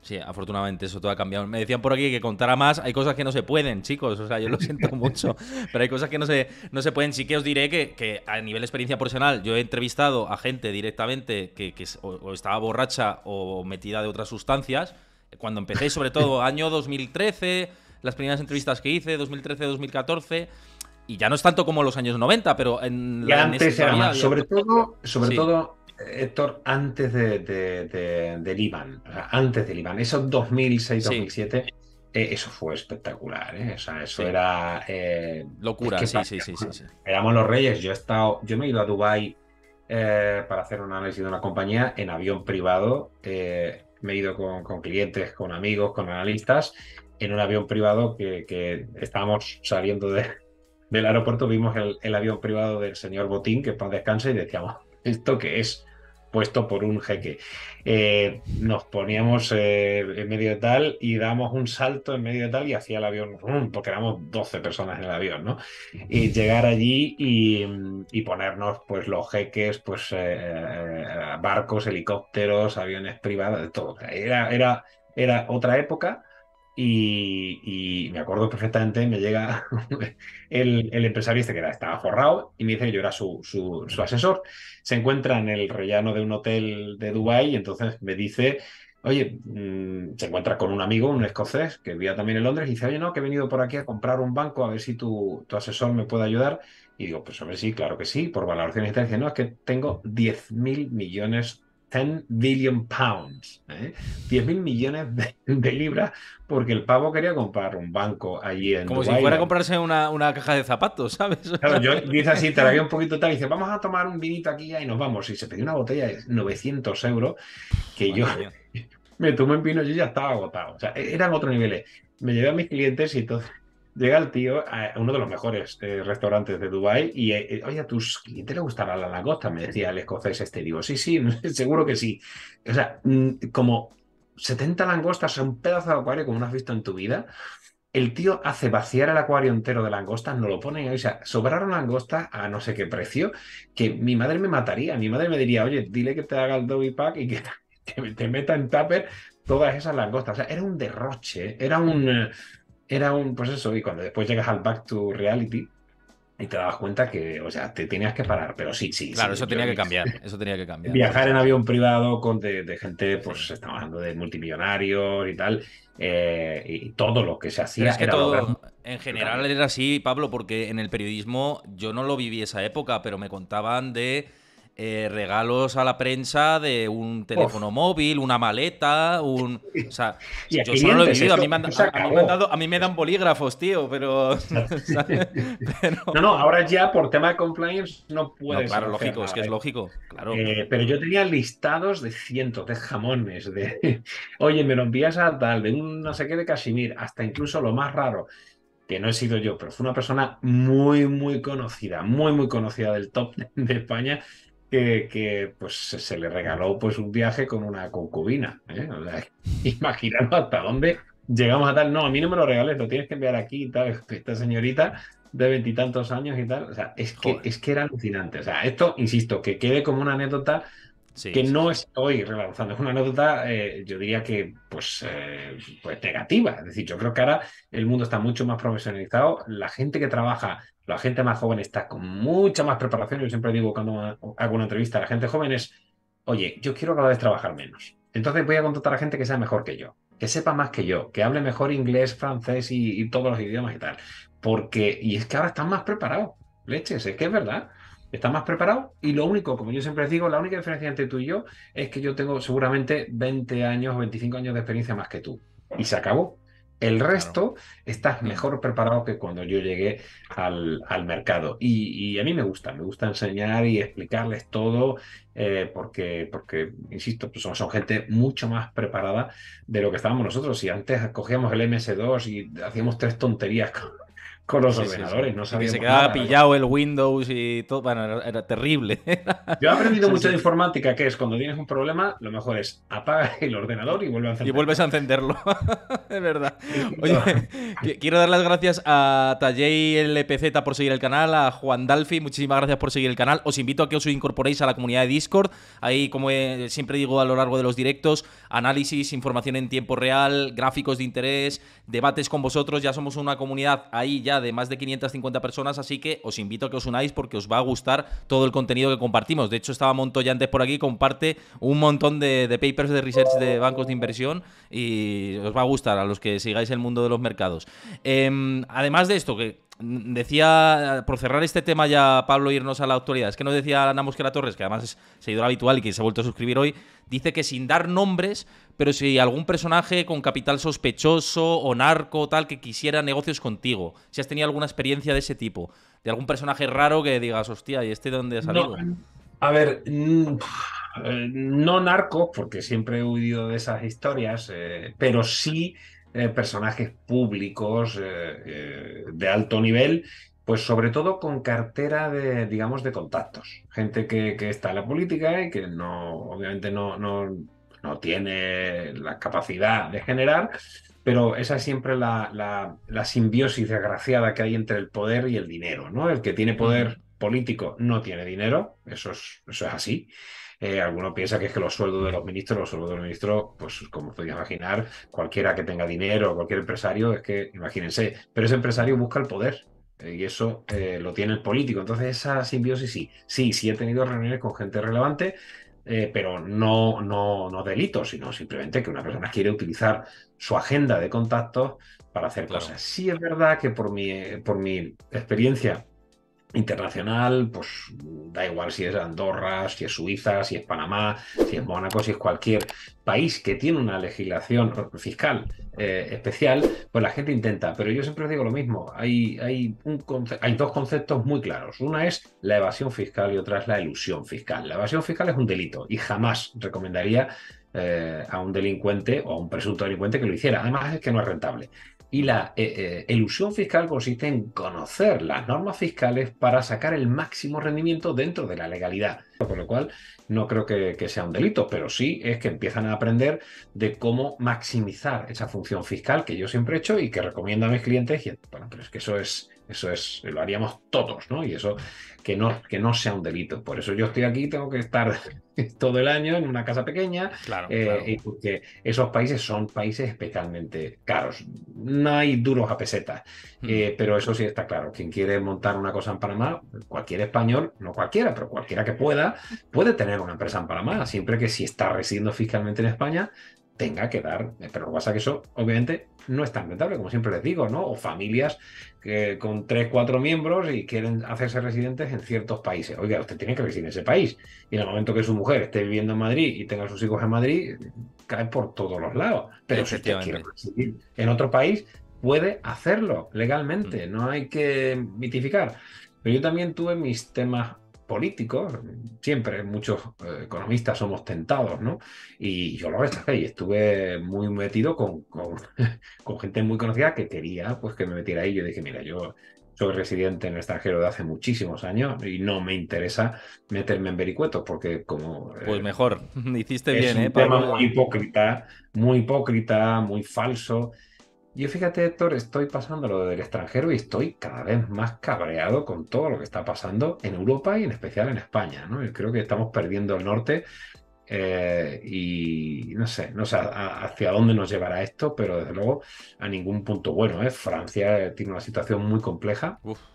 [SPEAKER 1] Sí, afortunadamente eso todo ha cambiado. Me decían por aquí que contara más. Hay cosas que no se pueden, chicos. O sea, yo lo siento mucho. Pero hay cosas que no se pueden. Sí que os diré que a nivel de experiencia profesional, yo he entrevistado a gente directamente que o estaba borracha o metida de otras sustancias. Cuando empecé, sobre todo, año 2013, las primeras entrevistas que hice, 2013-2014. Y ya no es tanto como los años 90, pero
[SPEAKER 2] Y
[SPEAKER 1] en ese
[SPEAKER 2] antes era
[SPEAKER 1] todavía
[SPEAKER 2] más,
[SPEAKER 1] había.
[SPEAKER 2] sobre
[SPEAKER 1] Sí,
[SPEAKER 2] todo, Héctor, antes del IBAN, o sea, antes del IBAN, esos
[SPEAKER 1] sí,
[SPEAKER 2] 2006-2007, eso fue espectacular, ¿eh? O sea, eso
[SPEAKER 1] sí.
[SPEAKER 2] era, es
[SPEAKER 1] Locura,
[SPEAKER 2] que
[SPEAKER 1] sí, sí, sí, sí, sí.
[SPEAKER 2] éramos los reyes. Yo me he ido a Dubái para hacer un análisis de una compañía en avión privado, me he ido con clientes, con amigos, con analistas, en un avión privado que estábamos saliendo del aeropuerto, vimos el avión privado del señor Botín, que paz descanse, y decíamos, ¿esto qué es? Puesto por un jeque. Nos poníamos en medio de tal y damos un salto en medio de tal y hacía el avión, ¡rum! Porque éramos 12 personas en el avión, ¿no? Y llegar allí y ponernos pues los jeques, pues barcos, helicópteros, aviones privados, de todo. O sea, era otra época y me acuerdo perfectamente, me llega el empresario este estaba forrado y me dice que yo era su asesor. Se encuentra en el rellano de un hotel de Dubái y entonces me dice, oye, se encuentra con un amigo, un escocés, que vivía también en Londres, y dice, oye, no, que he venido por aquí a comprar un banco, a ver si tu asesor me puede ayudar. Y digo, pues hombre, sí, claro que sí, por valoraciones y tal. Dice, no, es que tengo 10.000 millones, 10 billion pounds, ¿eh? 10.000 millones de libras porque el pavo quería comprar un banco allí en
[SPEAKER 1] Como si
[SPEAKER 2] Dubái.
[SPEAKER 1] fuera a comprarse una caja de zapatos, ¿sabes? O
[SPEAKER 2] Claro,
[SPEAKER 1] sea,
[SPEAKER 2] yo dice así, te la veo un poquito tal, y dice, vamos a tomar un vinito aquí y nos vamos. Y se pidió una botella de 900 euros que yo
[SPEAKER 1] madre mía.
[SPEAKER 2] me tomé en vino y yo ya estaba agotado. O sea, eran otros niveles. Me llevé a mis clientes y entonces llega el tío a uno de los mejores restaurantes de Dubái y, oye, ¿a tus clientes les gustará la langosta? Me decía el escocés este. Digo, sí, sí, seguro que sí. O sea, como 70 langostas, un pedazo de acuario como no has visto en tu vida. El tío hace vaciar el acuario entero de langostas, no lo pone ahí. O sea, sobraron langostas a no sé qué precio, que mi madre me mataría. Mi madre me diría, oye, dile que te haga el Dobby Pack y que te meta en tupper todas esas langostas. O sea, era un derroche, pues eso. Y cuando después llegas al Back to Reality y te das cuenta que, o sea, te tenías que parar. Pero sí, sí,
[SPEAKER 1] Claro,
[SPEAKER 2] sí.
[SPEAKER 1] eso tenía que cambiar. Eso tenía que cambiar. Sí,
[SPEAKER 2] Viajar en
[SPEAKER 1] sí, sí.
[SPEAKER 2] avión privado de gente,
[SPEAKER 1] Sí.
[SPEAKER 2] pues estamos hablando de multimillonarios y tal, y todo lo que se
[SPEAKER 1] Pero
[SPEAKER 2] hacía
[SPEAKER 1] es que
[SPEAKER 2] era lograr
[SPEAKER 1] todo, en
[SPEAKER 2] el
[SPEAKER 1] general,
[SPEAKER 2] cambio.
[SPEAKER 1] era así, Pablo, porque en el periodismo yo no lo viví esa época, pero me contaban de regalos a la prensa de un
[SPEAKER 2] Uf.
[SPEAKER 1] teléfono móvil, una maleta, un. O sea,
[SPEAKER 2] Y a
[SPEAKER 1] yo eso no lo he
[SPEAKER 2] 500,
[SPEAKER 1] vivido. A
[SPEAKER 2] eso,
[SPEAKER 1] mí me han,
[SPEAKER 2] eso se
[SPEAKER 1] a mí me han
[SPEAKER 2] acabó.
[SPEAKER 1] dado, a mí me dan bolígrafos, tío, pero. ¿sabes?
[SPEAKER 2] No,
[SPEAKER 1] Pero.
[SPEAKER 2] no, ahora ya por tema de compliance no
[SPEAKER 1] No,
[SPEAKER 2] puedes
[SPEAKER 1] claro,
[SPEAKER 2] hacer
[SPEAKER 1] lógico, es
[SPEAKER 2] nada
[SPEAKER 1] que
[SPEAKER 2] de
[SPEAKER 1] es
[SPEAKER 2] eso.
[SPEAKER 1] lógico, claro.
[SPEAKER 2] Pero yo tenía listados de cientos de jamones, oye, me lo envías a tal, de un no sé qué de Kashmir, hasta incluso lo más raro, que no he sido yo, pero fue una persona muy, muy conocida del top de España, que pues se le regaló pues un viaje con una concubina, ¿eh? O sea, imaginaros hasta dónde llegamos a tal. No, a mí no me lo regales, lo tienes que enviar aquí y tal. Esta señorita de veintitantos años y tal. O sea,
[SPEAKER 1] Joder.
[SPEAKER 2] es que era alucinante. O sea, esto, insisto, que quede como una anécdota
[SPEAKER 1] Sí,
[SPEAKER 2] que
[SPEAKER 1] sí,
[SPEAKER 2] no
[SPEAKER 1] sí.
[SPEAKER 2] estoy relanzando. Es una anécdota, yo diría que, pues negativa. Es decir, yo creo que ahora el mundo está mucho más profesionalizado. La gente que trabaja, la gente más joven está con mucha más preparación. Yo siempre digo cuando hago una entrevista a la gente joven es, oye, yo quiero cada vez trabajar menos. Entonces voy a contratar a gente que sea mejor que yo, que sepa más que yo, que hable mejor inglés, francés y todos los idiomas y tal. Y es que ahora están más preparados. Leches, es que es verdad. Está más preparado y lo único, como yo siempre digo, la única diferencia entre tú y yo es que yo tengo seguramente 20 años, 25 años de experiencia más que tú. Y se acabó. El
[SPEAKER 1] Claro.
[SPEAKER 2] resto estás
[SPEAKER 1] Mm.
[SPEAKER 2] mejor preparado que cuando yo llegué al mercado. Y a mí me gusta enseñar y explicarles todo, porque, insisto, pues son gente mucho más preparada de lo que estábamos nosotros. Si antes cogíamos el MS2 y hacíamos tres tonterías con los
[SPEAKER 1] Sí, sí, sí.
[SPEAKER 2] ordenadores, no
[SPEAKER 1] Y que se
[SPEAKER 2] sabíamos
[SPEAKER 1] quedaba
[SPEAKER 2] nada.
[SPEAKER 1] pillado el Windows y todo. Bueno, era terrible.
[SPEAKER 2] Yo he aprendido
[SPEAKER 1] Sí,
[SPEAKER 2] mucho de
[SPEAKER 1] sí.
[SPEAKER 2] informática, que es cuando tienes un problema, lo mejor es apaga el ordenador y vuelve a
[SPEAKER 1] Y vuelves
[SPEAKER 2] encenderlo.
[SPEAKER 1] a encenderlo. Es verdad. Oye,
[SPEAKER 2] Distinto.
[SPEAKER 1] quiero dar las gracias a Talley LPZ por seguir el canal, a Juan Dalfi, muchísimas gracias por seguir el canal. Os invito a que os incorporéis a la comunidad de Discord. Ahí, como siempre digo a lo largo de los directos, análisis, información en tiempo real, gráficos de interés, debates con vosotros. Ya somos una comunidad ahí ya de más de 550 personas, así que os invito a que os unáis porque os va a gustar todo el contenido que compartimos. De hecho, estaba Montoya antes por aquí, comparte un montón de papers de research de bancos de inversión y os va a gustar a los que sigáis el mundo de los mercados. Además de esto, que decía, por cerrar este tema ya, Pablo, irnos a la actualidad, es que nos decía Ana Mosquera Torres, que además es seguidor habitual y que se ha vuelto a suscribir hoy, dice que sin dar nombres, pero si algún personaje con capital sospechoso o narco o tal que quisiera negocios contigo, si has tenido alguna experiencia de ese tipo, de algún personaje raro que digas, hostia, ¿y este de dónde ha
[SPEAKER 2] No,
[SPEAKER 1] salido?
[SPEAKER 2] a ver, no narcos, porque siempre he huido de esas historias, pero sí personajes públicos de alto nivel, pues sobre todo con cartera de, digamos, de contactos. Gente que está en la política y que no, obviamente no tiene la capacidad de generar, pero esa es siempre la simbiosis desgraciada que hay entre el poder y el dinero, ¿no? El que tiene
[SPEAKER 1] Ujú.
[SPEAKER 2] poder político no tiene dinero, eso es así. Alguno piensa que es que los sueldos de los ministros, pues como podéis imaginar, cualquiera que tenga dinero, cualquier empresario, es que, imagínense, pero ese empresario busca el poder. Y eso lo tiene el político. Entonces, esa simbiosis sí. Sí, sí he tenido reuniones con gente relevante, pero no delitos, sino simplemente que una persona quiere utilizar su agenda de contactos para hacer
[SPEAKER 1] Claro.
[SPEAKER 2] cosas. Sí es verdad que por mi experiencia internacional, pues da igual si es Andorra, si es Suiza, si es Panamá, si es Mónaco, si es cualquier país que tiene una legislación fiscal especial, pues la gente intenta. Pero yo siempre os digo lo mismo, hay dos conceptos muy claros. Una es la evasión fiscal y otra es la elusión fiscal. La evasión fiscal es un delito y jamás recomendaría a un delincuente o a un presunto delincuente que lo hiciera. Además es que no es rentable. Y la elusión fiscal consiste en conocer las normas fiscales para sacar el máximo rendimiento dentro de la legalidad. Con lo cual, no creo que sea un delito, pero sí es que empiezan a aprender de cómo maximizar esa función fiscal que yo siempre he hecho y que recomiendo a mis clientes. Y, bueno, pero es que eso es, lo haríamos todos, ¿no? Y eso que no sea un delito. Por eso yo estoy aquí, tengo que estar todo el año en una casa pequeña,
[SPEAKER 1] Claro, claro.
[SPEAKER 2] y porque esos países son países especialmente caros. No hay duros a pesetas,
[SPEAKER 1] Mm.
[SPEAKER 2] pero eso sí está claro. Quien quiere montar una cosa en Panamá, cualquier español, no cualquiera, pero cualquiera que pueda, puede tener una empresa en Panamá, siempre que si está residiendo fiscalmente en España, tenga que dar. Pero lo que pasa es que eso, obviamente, no es tan rentable, como siempre les digo, ¿no? O familias que con tres, cuatro miembros y quieren hacerse residentes en ciertos países. Oiga, usted tiene que residir en ese país. Y en el momento que su mujer esté viviendo en Madrid y tenga sus hijos en Madrid, cae por todos los lados. Pero si usted quiere
[SPEAKER 1] Efectivamente.
[SPEAKER 2] residir en otro país, puede hacerlo
[SPEAKER 1] Mm.
[SPEAKER 2] legalmente. No hay que mitificar. Pero yo también tuve mis temas políticos. Siempre muchos economistas somos tentados, ¿no? Y yo lo rechacé y estuve muy metido con gente muy conocida que quería pues que me metiera ahí. Yo dije, mira, yo soy residente en el extranjero de hace muchísimos años y no me interesa meterme en vericuetos porque como
[SPEAKER 1] Pues mejor. Hiciste
[SPEAKER 2] es
[SPEAKER 1] bien,
[SPEAKER 2] un tema
[SPEAKER 1] Pablo?
[SPEAKER 2] muy hipócrita, muy falso. Yo fíjate, Héctor, estoy pasando lo del extranjero y estoy cada vez más cabreado con todo lo que está pasando en Europa y en especial en España, ¿no? Yo creo que estamos perdiendo el norte, y no sé hacia dónde nos llevará esto, pero desde luego a ningún punto bueno, ¿eh? Francia tiene una situación muy compleja,
[SPEAKER 1] Uf, sí,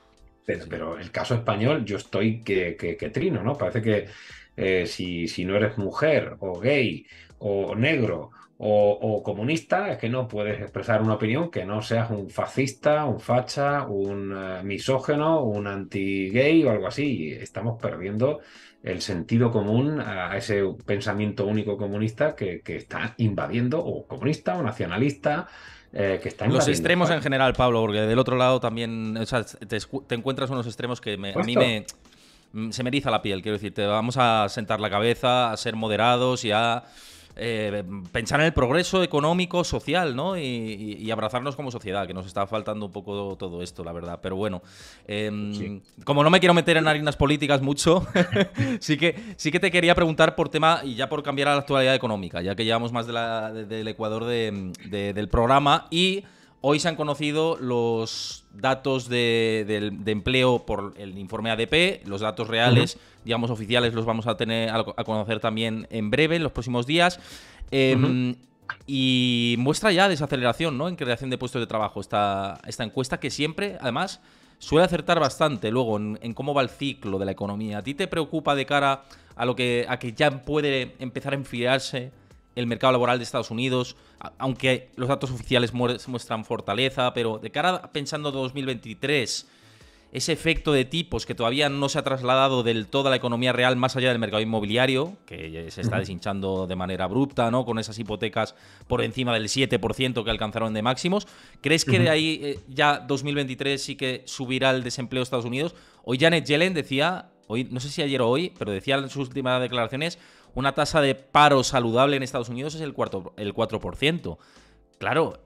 [SPEAKER 2] pero,
[SPEAKER 1] sí.
[SPEAKER 2] pero el caso español yo estoy que trino, ¿no? Parece que si no eres mujer o gay o negro o comunista, es que no puedes expresar una opinión que no seas un fascista, un facha, un misógeno, un anti-gay o algo así. Y estamos perdiendo el sentido común a ese pensamiento único comunista que está invadiendo, o comunista o nacionalista, que está
[SPEAKER 1] Los
[SPEAKER 2] invadiendo
[SPEAKER 1] extremos en
[SPEAKER 2] España.
[SPEAKER 1] general, Pablo, porque del otro lado también, o sea, te encuentras unos extremos que a mí
[SPEAKER 2] Puesto.
[SPEAKER 1] se me eriza la piel, quiero decirte. Vamos a sentar la cabeza, a ser moderados y a pensar en el progreso económico, social, ¿no? Y abrazarnos como sociedad, que nos está faltando un poco todo esto, la verdad. Pero bueno,
[SPEAKER 2] Sí.
[SPEAKER 1] como no me quiero meter en harinas políticas mucho, sí que te quería preguntar por tema, y ya por cambiar a la actualidad económica, ya que llevamos más del Ecuador del programa, y hoy se han conocido los datos de empleo por el informe ADP, los datos
[SPEAKER 2] Ujú,
[SPEAKER 1] reales, digamos, oficiales, los vamos a tener a conocer también en breve, en los próximos días.
[SPEAKER 2] ujú.
[SPEAKER 1] Eh, y muestra ya desaceleración, ¿no?, en creación de puestos de trabajo esta encuesta, que siempre, además, suele acertar bastante luego en cómo va el ciclo de la economía. ¿A ti te preocupa de cara a que ya puede empezar a enfriarse el mercado laboral de Estados Unidos, aunque los datos oficiales muestran fortaleza, pero de cara a pensando 2023, ese efecto de tipos que todavía no se ha trasladado del todo a la economía real más allá del mercado inmobiliario, que se está
[SPEAKER 2] Ujú.
[SPEAKER 1] deshinchando de manera abrupta, ¿no?, con esas hipotecas por encima del 7% que alcanzaron de máximos? ¿Crees que de
[SPEAKER 2] Ujú.
[SPEAKER 1] ahí ya 2023 sí que subirá el desempleo de Estados Unidos? Hoy Janet Yellen decía, hoy no sé si ayer o hoy, pero decía en sus últimas declaraciones, una tasa de paro saludable en Estados Unidos es el 4%. Claro,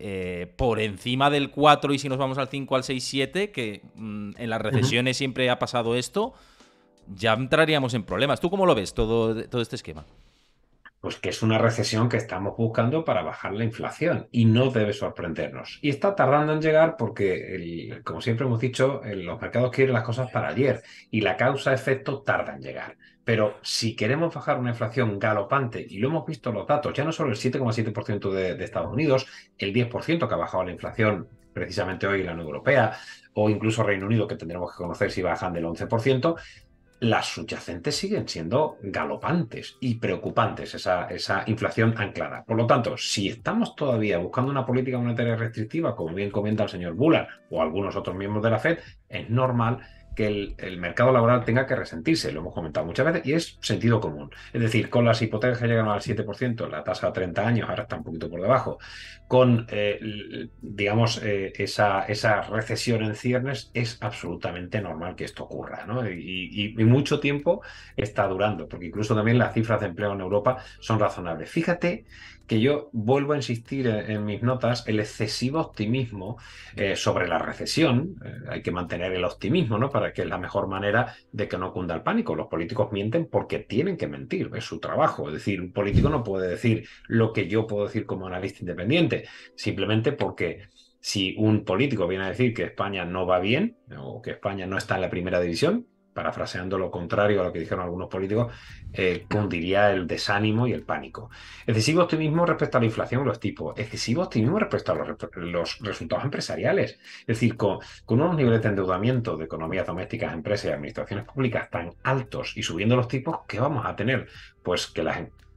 [SPEAKER 1] por encima del 4, y si nos vamos al 5, al 6, 7, que en las
[SPEAKER 2] Ujú.
[SPEAKER 1] recesiones siempre ha pasado esto, ya entraríamos en problemas. ¿Tú cómo lo ves todo este esquema?
[SPEAKER 2] Pues que es una recesión que estamos buscando para bajar la inflación y no debe sorprendernos. Y está tardando en llegar porque, como siempre hemos dicho, los mercados quieren las cosas para ayer y la causa-efecto tarda en llegar. Pero si queremos bajar una inflación galopante, y lo hemos visto en los datos, ya no solo el 7,7% de Estados Unidos, el 10% que ha bajado la inflación precisamente hoy en la Unión Europea, o incluso Reino Unido, que tendremos que conocer si bajan del 11%, las subyacentes siguen siendo galopantes y preocupantes, esa inflación anclada. Por lo tanto, si estamos todavía buscando una política monetaria restrictiva, como bien comenta el señor Bullard o algunos otros miembros de la Fed, es normal que el mercado laboral tenga que resentirse, lo hemos comentado muchas veces, y es sentido común. Es decir, con las hipotecas que llegan al 7%, la tasa a 30 años ahora está un poquito por debajo, con, digamos, esa recesión en ciernes, es absolutamente normal que esto ocurra, ¿no? Y mucho tiempo está durando, porque incluso también las cifras de empleo en Europa son razonables. Fíjate que yo vuelvo a insistir en mis notas el excesivo optimismo sobre la recesión. Hay que mantener el optimismo, ¿no? Para que es la mejor manera de que no cunda el pánico. Los políticos mienten porque tienen que mentir, es su trabajo. Es decir, un político no puede decir lo que yo puedo decir como analista independiente, simplemente porque si un político viene a decir que España no va bien o que España no está en la primera división, parafraseando lo contrario a lo que dijeron algunos políticos, cundiría el desánimo y el pánico. Excesivo optimismo respecto a la inflación, los tipos. Excesivo optimismo respecto a los resultados empresariales. Es decir, con unos niveles de endeudamiento de economías domésticas, empresas y administraciones públicas tan altos y subiendo los tipos, ¿qué vamos a tener? Pues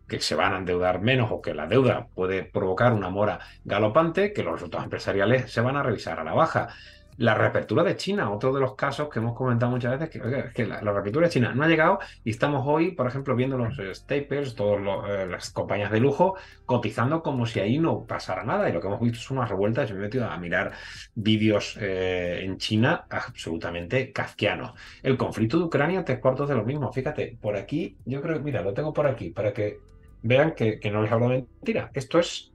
[SPEAKER 2] que se van a endeudar menos, o que la deuda puede provocar una mora galopante, que los resultados empresariales se van a revisar a la baja. La reapertura de China, otro de los casos que hemos comentado muchas veces, que, oiga, es que la reapertura de China no ha llegado y estamos hoy, por ejemplo, viendo los staples, todas las compañías de lujo, cotizando como si ahí no pasara nada. Y lo que hemos visto son unas revueltas. Yo me he metido a mirar vídeos en China absolutamente kafkianos. El conflicto de Ucrania, tres cuartos de lo mismo. Fíjate, por aquí, yo creo, mira, lo tengo por aquí, para que vean que no les hablo de mentira. Esto es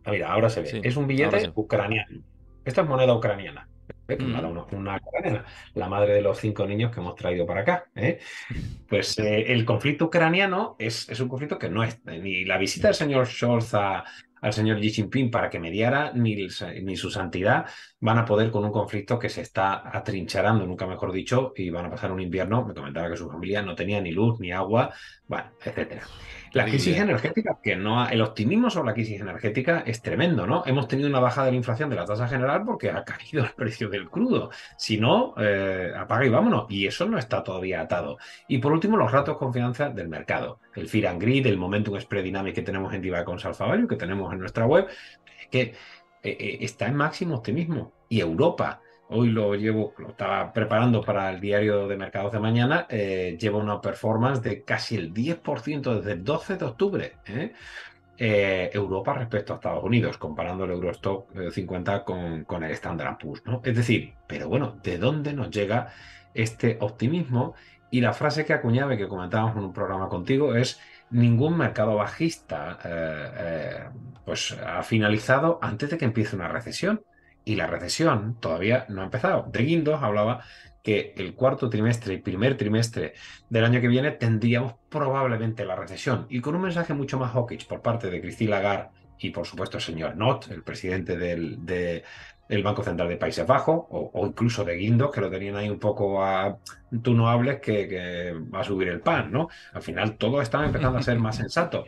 [SPEAKER 2] mira, ahora se ve.
[SPEAKER 1] Sí,
[SPEAKER 2] Es un
[SPEAKER 1] ahora sí.
[SPEAKER 2] billete ucraniano. Esta es moneda ucraniana. Que me ha
[SPEAKER 1] Mm.
[SPEAKER 2] dado una ucraniana, la madre de los 5 niños que hemos traído para acá. Pues el conflicto ucraniano es un conflicto que no es ni la visita del señor Scholz al señor Xi Jinping para que mediara, ni su santidad van a poder con un conflicto que se está atrincherando, nunca mejor dicho, y van a pasar un invierno. Me comentaba que su familia no tenía ni luz ni agua, bueno, etcétera. La crisis
[SPEAKER 1] Terrible.
[SPEAKER 2] energética, que no el optimismo sobre la crisis energética es tremendo, ¿no? Hemos tenido una bajada de la inflación de la tasa general porque ha caído el precio del crudo. Si no, apaga y vámonos. Y eso no está todavía atado. Y por último, los ratos con finanzas del mercado. El Fear and Greed, el Momentum Spread Dynamic que tenemos en Diva con Alpha Value, que tenemos en nuestra web, que está en máximo optimismo. Y Europa, hoy lo estaba preparando para el diario de mercados de mañana, lleva una performance de casi el 10% desde el 12 de octubre. Europa respecto a Estados Unidos, comparando el Eurostock 50 con el Standard Poor's, ¿no? Es decir, pero bueno, ¿de dónde nos llega este optimismo? Y la frase que acuñaba y que comentábamos en un programa contigo es: ningún mercado bajista pues ha finalizado antes de que empiece una recesión. Y la recesión todavía no ha empezado. De Guindos hablaba que el cuarto trimestre y primer trimestre del año que viene tendríamos probablemente la recesión. Y con un mensaje mucho más hawkish por parte de Christine Lagarde y, por supuesto, el señor Knot, el presidente del Banco Central de Países Bajos, o incluso de Guindos, que lo tenían ahí un poco a tú no hables que va a subir el pan, ¿no? Al final todos están empezando a ser más sensatos.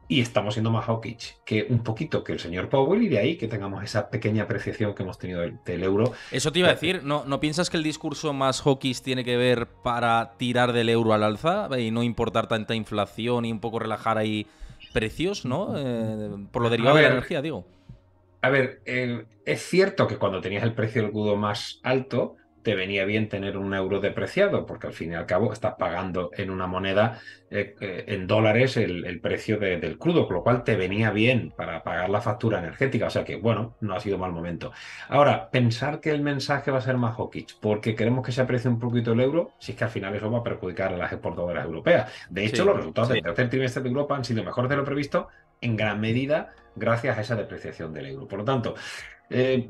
[SPEAKER 2] Y estamos siendo más hawkish que un poquito que el señor Powell, y de ahí que tengamos esa pequeña apreciación que hemos tenido del euro.
[SPEAKER 1] Eso te iba a decir, ¿no piensas que el discurso más hawkish tiene que ver para tirar del euro al alza y no importar tanta inflación y un poco relajar ahí precios, ¿no? Por lo
[SPEAKER 2] A
[SPEAKER 1] derivado de la
[SPEAKER 2] ver,
[SPEAKER 1] energía, digo.
[SPEAKER 2] A ver, es cierto que cuando tenías el precio del crudo más alto, te venía bien tener un euro depreciado, porque al fin y al cabo estás pagando en una moneda, en dólares, el precio del crudo, con lo cual te venía bien para pagar la factura energética. O sea que, bueno, no ha sido mal momento. Ahora, pensar que el mensaje va a ser más hawkish porque queremos que se aprecie un poquito el euro, si es que al final eso va a perjudicar a las exportadoras europeas. De hecho,
[SPEAKER 1] Sí.
[SPEAKER 2] los resultados del tercer trimestre de Europa han sido mejores de lo previsto, en gran medida gracias a esa depreciación del euro. Por lo tanto,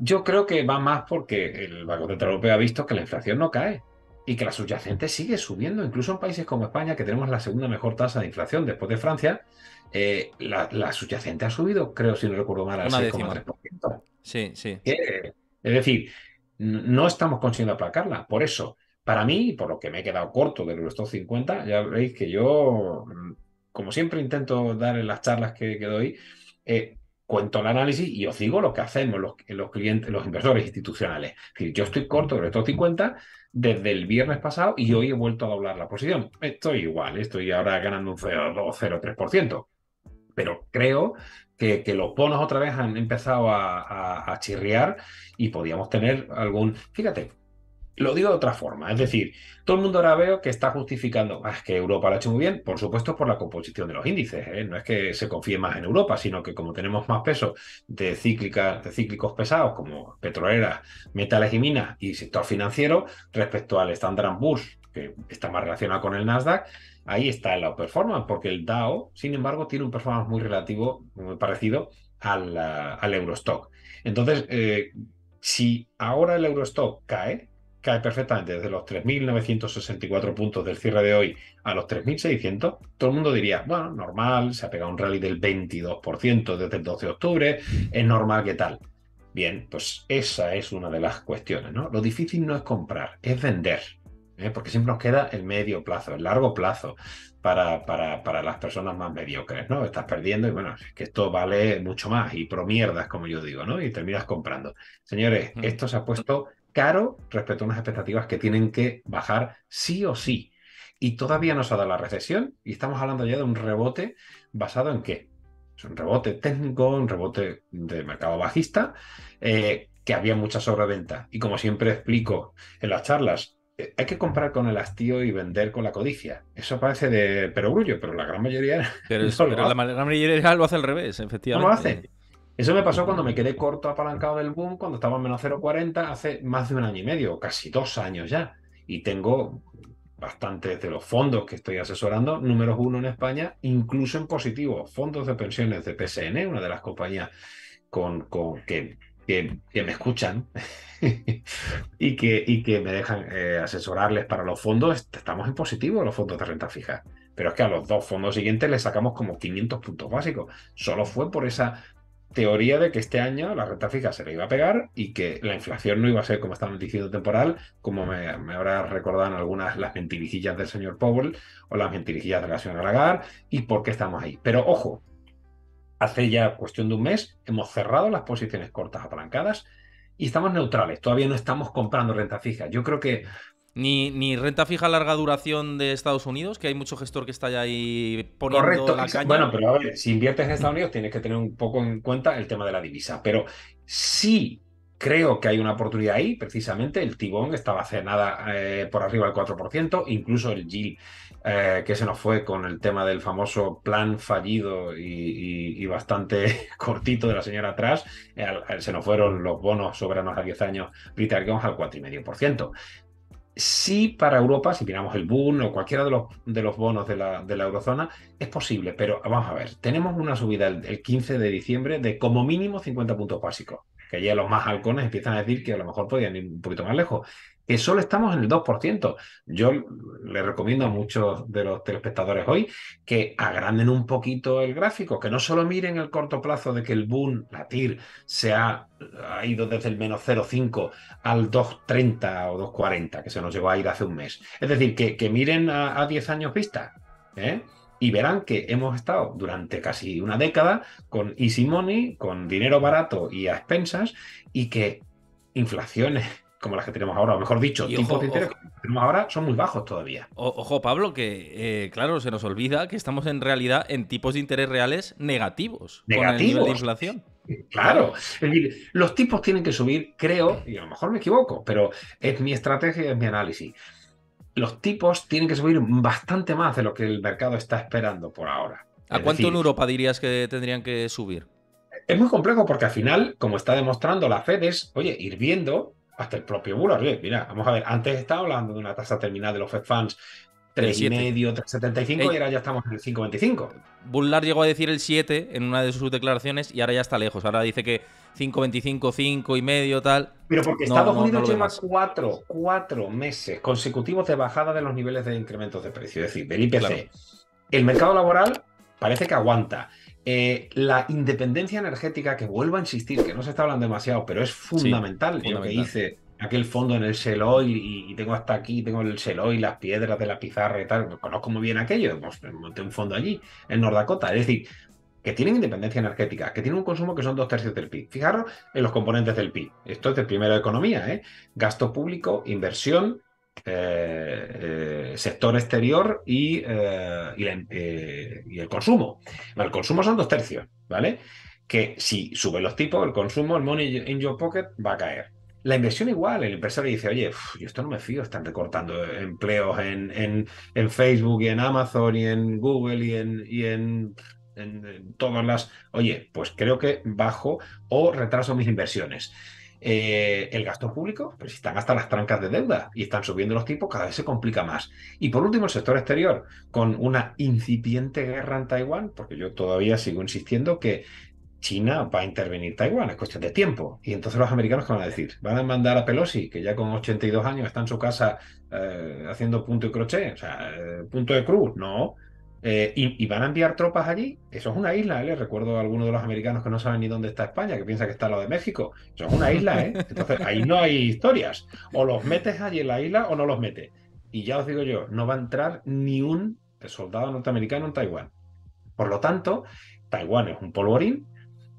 [SPEAKER 2] yo creo que va más porque el Banco Central Europeo ha visto que la inflación no cae y que la subyacente sigue subiendo, incluso en países como España, que tenemos la segunda mejor tasa de inflación después de Francia. La subyacente ha subido, creo, si no recuerdo mal, al
[SPEAKER 1] Una
[SPEAKER 2] seis coma
[SPEAKER 1] décima.
[SPEAKER 2] tres por ciento.
[SPEAKER 1] Sí, sí.
[SPEAKER 2] Es decir, no estamos consiguiendo aplacarla. Por eso, para mí, por lo que me he quedado corto del Eurostoxx 50, ya veis que yo, como siempre intento dar en las charlas que doy, eh, cuento el análisis y os digo lo que hacemos los clientes, los inversores institucionales. Es decir, yo estoy corto del Eurostoxx 50 desde el viernes pasado y hoy he vuelto a doblar la posición. Estoy igual, estoy ahora ganando un 0,2, 0,3%. Pero creo que los bonos otra vez han empezado a chirriar y podíamos tener algún... Fíjate, lo digo de otra forma, es decir, todo el mundo ahora veo que está justificando: "Ah, es que Europa lo ha hecho muy bien", por supuesto por la composición de los índices, ¿eh? No es que se confíe más en Europa, sino que como tenemos más peso de cíclicos pesados como petroleras, metales y minas y sector financiero respecto al Standard Poor's, que está más relacionado con el Nasdaq, ahí está el outperformance, porque el Dow, sin embargo, tiene un performance muy relativo, muy parecido al Eurostock. Entonces, si ahora el Eurostock cae perfectamente desde los 3.964 puntos del cierre de hoy a los 3.600, todo el mundo diría, bueno, normal, se ha pegado un rally del 22% desde el 12 de octubre, es normal, ¿qué tal? Bien, pues esa es una de las cuestiones, ¿no? Lo difícil no es comprar, es vender, porque siempre nos queda el medio plazo, el largo plazo para las personas más mediocres, ¿no? Estás perdiendo y bueno, es que esto vale mucho más y promierdas, como yo digo, ¿no? Y terminas comprando. Señores,
[SPEAKER 1] Mm.
[SPEAKER 2] esto se ha puesto caro respecto a unas expectativas que tienen que bajar sí o sí. Y todavía no se ha dado la recesión y estamos hablando ya de un rebote basado en qué. Es un rebote técnico, un rebote de mercado bajista, que había mucha sobreventa. Y como siempre explico en las charlas, hay que comprar con el hastío y vender con la codicia. Eso parece de perogrullo, pero la gran mayoría
[SPEAKER 1] Pero,
[SPEAKER 2] no lo
[SPEAKER 1] pero la
[SPEAKER 2] hace.
[SPEAKER 1] gran mayoría lo hace al revés,
[SPEAKER 2] No lo hace.
[SPEAKER 1] efectivamente.
[SPEAKER 2] Eso me pasó cuando me quedé corto apalancado del boom, cuando estaba en -0,40 hace más de un año y medio, casi 2 años ya. Y tengo bastantes de los fondos que estoy asesorando, números uno en España, incluso en positivo. Fondos de pensiones de PSN, una de las compañías que me escuchan y que me dejan asesorarles para los fondos. Estamos en positivo los fondos de renta fija. Pero es que a los dos fondos siguientes les sacamos como 500 puntos básicos. Solo fue por esa teoría de que este año la renta fija se le iba a pegar y que la inflación no iba a ser, como estaban diciendo, temporal, como me habrá recordado en algunas las mentirijillas del señor Powell o las mentirijillas de la señora Lagarde, y por qué estamos ahí. Pero ojo, hace ya cuestión de un mes hemos cerrado las posiciones cortas apalancadas y estamos neutrales. Todavía no estamos comprando renta fija. Yo creo que
[SPEAKER 1] Ni renta fija a larga duración de Estados Unidos, que hay mucho gestor que está ya ahí poniendo
[SPEAKER 2] correcto.
[SPEAKER 1] la
[SPEAKER 2] Bueno,
[SPEAKER 1] caña.
[SPEAKER 2] pero a ver, si inviertes en Estados Unidos tienes que tener un poco en cuenta el tema de la divisa. Pero sí creo que hay una oportunidad ahí, precisamente. El Tibón estaba hace nada por arriba del 4%, incluso el Yield que se nos fue con el tema del famoso plan fallido y bastante cortito de la señora atrás. Se nos fueron los bonos soberanos a 10 años británicos al 4,5%. Sí, para Europa, si miramos el Bund o cualquiera de los bonos de la eurozona, es posible, pero vamos a ver, tenemos una subida el 15 de diciembre de como mínimo 50 puntos básicos, que ya los más halcones empiezan a decir que a lo mejor podían ir un poquito más lejos, que solo estamos en el 2%. Yo le recomiendo a muchos de los telespectadores hoy que agranden un poquito el gráfico, que no solo miren el corto plazo de que el Bund, la TIR, ha ido desde el -0,5 al 2,30 o 2,40, que se nos llegó a ir hace un mes. Es decir, que miren a 10 años vista, ¿eh? Y verán que hemos estado durante casi una década con easy money, con dinero barato y a expensas, y que inflaciones como las que tenemos ahora, o mejor dicho,
[SPEAKER 1] Y
[SPEAKER 2] tipos
[SPEAKER 1] ojo,
[SPEAKER 2] de interés
[SPEAKER 1] ojo,
[SPEAKER 2] como los que tenemos ahora, son muy bajos todavía.
[SPEAKER 1] ojo, Pablo, que claro, se nos olvida que estamos en realidad en tipos de interés reales negativos con el nivel de
[SPEAKER 2] Negativos.
[SPEAKER 1] inflación.
[SPEAKER 2] Claro,
[SPEAKER 1] Claro.
[SPEAKER 2] es decir, los tipos tienen que subir, creo, y a lo mejor me equivoco, pero es mi estrategia, es mi análisis. Los tipos tienen que subir bastante más de lo que el mercado está esperando por ahora.
[SPEAKER 1] ¿A
[SPEAKER 2] Es
[SPEAKER 1] cuánto en
[SPEAKER 2] decir,
[SPEAKER 1] Europa dirías que tendrían que subir?
[SPEAKER 2] es muy complejo porque al final, como está demostrando la Fed, es, oye, ir viendo hasta el propio Bullard. Oye, mira, vamos a ver, antes estaba hablando de una tasa terminal de los Fed Funds
[SPEAKER 1] Del
[SPEAKER 2] tres y
[SPEAKER 1] 7.
[SPEAKER 2] medio, 3,75 y ahora ya estamos en el 5,25.
[SPEAKER 1] Bullard llegó a decir el 7 en una de sus declaraciones y ahora ya está lejos. Ahora dice que 5,25, 5,5, tal.
[SPEAKER 2] Pero porque
[SPEAKER 1] No,
[SPEAKER 2] Estados
[SPEAKER 1] no
[SPEAKER 2] Unidos
[SPEAKER 1] lo ve
[SPEAKER 2] lleva
[SPEAKER 1] más.
[SPEAKER 2] cuatro meses consecutivos de bajada de los niveles de incrementos de precio, es decir, del
[SPEAKER 1] Claro.
[SPEAKER 2] IPC. El mercado laboral parece que aguanta. La independencia energética, que vuelvo a insistir, que no se está hablando demasiado, pero es
[SPEAKER 1] Sí,
[SPEAKER 2] fundamental. Yo que
[SPEAKER 1] fundamental.
[SPEAKER 2] hice aquel fondo en el Shell Oil y tengo hasta aquí, tengo el Shell Oil, las piedras de la pizarra y tal, conozco muy bien aquello, pues, monté un fondo allí, en North Dakota. Es decir, que tienen independencia energética, que tienen un consumo que son 2/3 del PIB. Fijaros en los componentes del PIB. Esto es de primera economía, ¿eh? Gasto público, inversión, sector exterior y el consumo. El consumo son 2/3, ¿vale? Que si suben los tipos, el consumo, el money in your pocket va a caer. La inversión igual, el empresario dice, oye, yo esto no me fío, están recortando empleos en Facebook y en Amazon y en Google y en todas las... Oye, pues creo que bajo o retraso mis inversiones. El gasto público, pues si están hasta las trancas de deuda y están subiendo los tipos, cada vez se complica más. Y por último, el sector exterior, con una incipiente guerra en Taiwán, porque yo todavía sigo insistiendo que China va a intervenir Taiwán, es cuestión de tiempo. Y entonces los americanos, ¿qué van a decir? ¿Van a mandar a Pelosi, que ya con 82 años está en su casa haciendo punto y crochet, o sea, punto de cruz? No. Y van a enviar tropas allí. Eso es una isla, ¿eh? Les recuerdo a algunos de los americanos que no saben ni dónde está España, que piensan que está al lado de México. Eso es una isla, ¿eh? Entonces ahí no hay historias. O los metes allí en la isla o no los metes. Y ya os digo yo, no va a entrar ni un soldado norteamericano en Taiwán. Por lo tanto, Taiwán es un polvorín.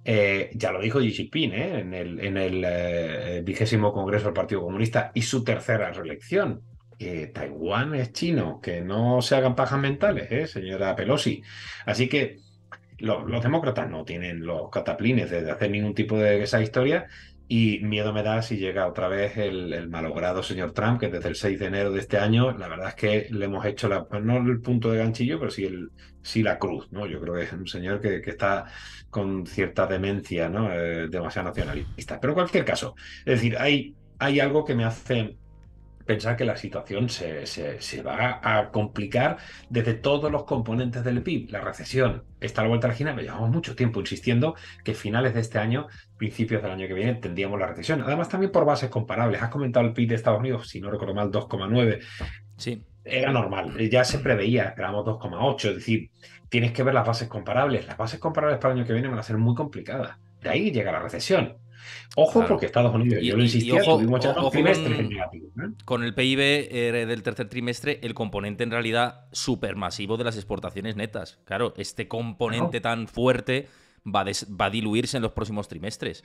[SPEAKER 2] Ya lo dijo Xi Jinping, en el 20º Congreso del Partido Comunista y su tercera reelección. Taiwán es chino, que no se hagan pajas mentales, señora Pelosi. Así que los demócratas no tienen los cataplines de hacer ningún tipo de esa historia y miedo me da si llega otra vez el malogrado señor Trump, que desde el 6 de enero de este año, la verdad es que le hemos hecho no el punto de ganchillo, pero sí la cruz, ¿no? Yo creo que es un señor que está con cierta demencia, ¿no? Demasiado nacionalista. Pero en cualquier caso, es decir, hay algo que me hace pensar que la situación se va a complicar desde todos los componentes del PIB. La recesión está a la vuelta de la esquina, pero llevamos mucho tiempo insistiendo que finales de este año, principios del año que viene, tendríamos la recesión. Además, también por bases comparables. Has comentado el PIB de Estados Unidos, si no recuerdo mal, 2,9.
[SPEAKER 1] Sí.
[SPEAKER 2] Era normal, ya se preveía, esperábamos 2,8. Es decir, tienes que ver las bases comparables. Las bases comparables para el año que viene van a ser muy complicadas. de ahí llega la recesión. Ojo,
[SPEAKER 1] Claro.
[SPEAKER 2] porque Estados Unidos, yo lo
[SPEAKER 1] Y
[SPEAKER 2] insistía,
[SPEAKER 1] ojo,
[SPEAKER 2] tuvimos ya dos
[SPEAKER 1] ojo
[SPEAKER 2] trimestres en negativo, ¿eh?
[SPEAKER 1] con el PIB del tercer trimestre, el componente en realidad supermasivo de las exportaciones netas. Claro, este
[SPEAKER 2] Claro,
[SPEAKER 1] componente tan fuerte va a diluirse en los próximos trimestres.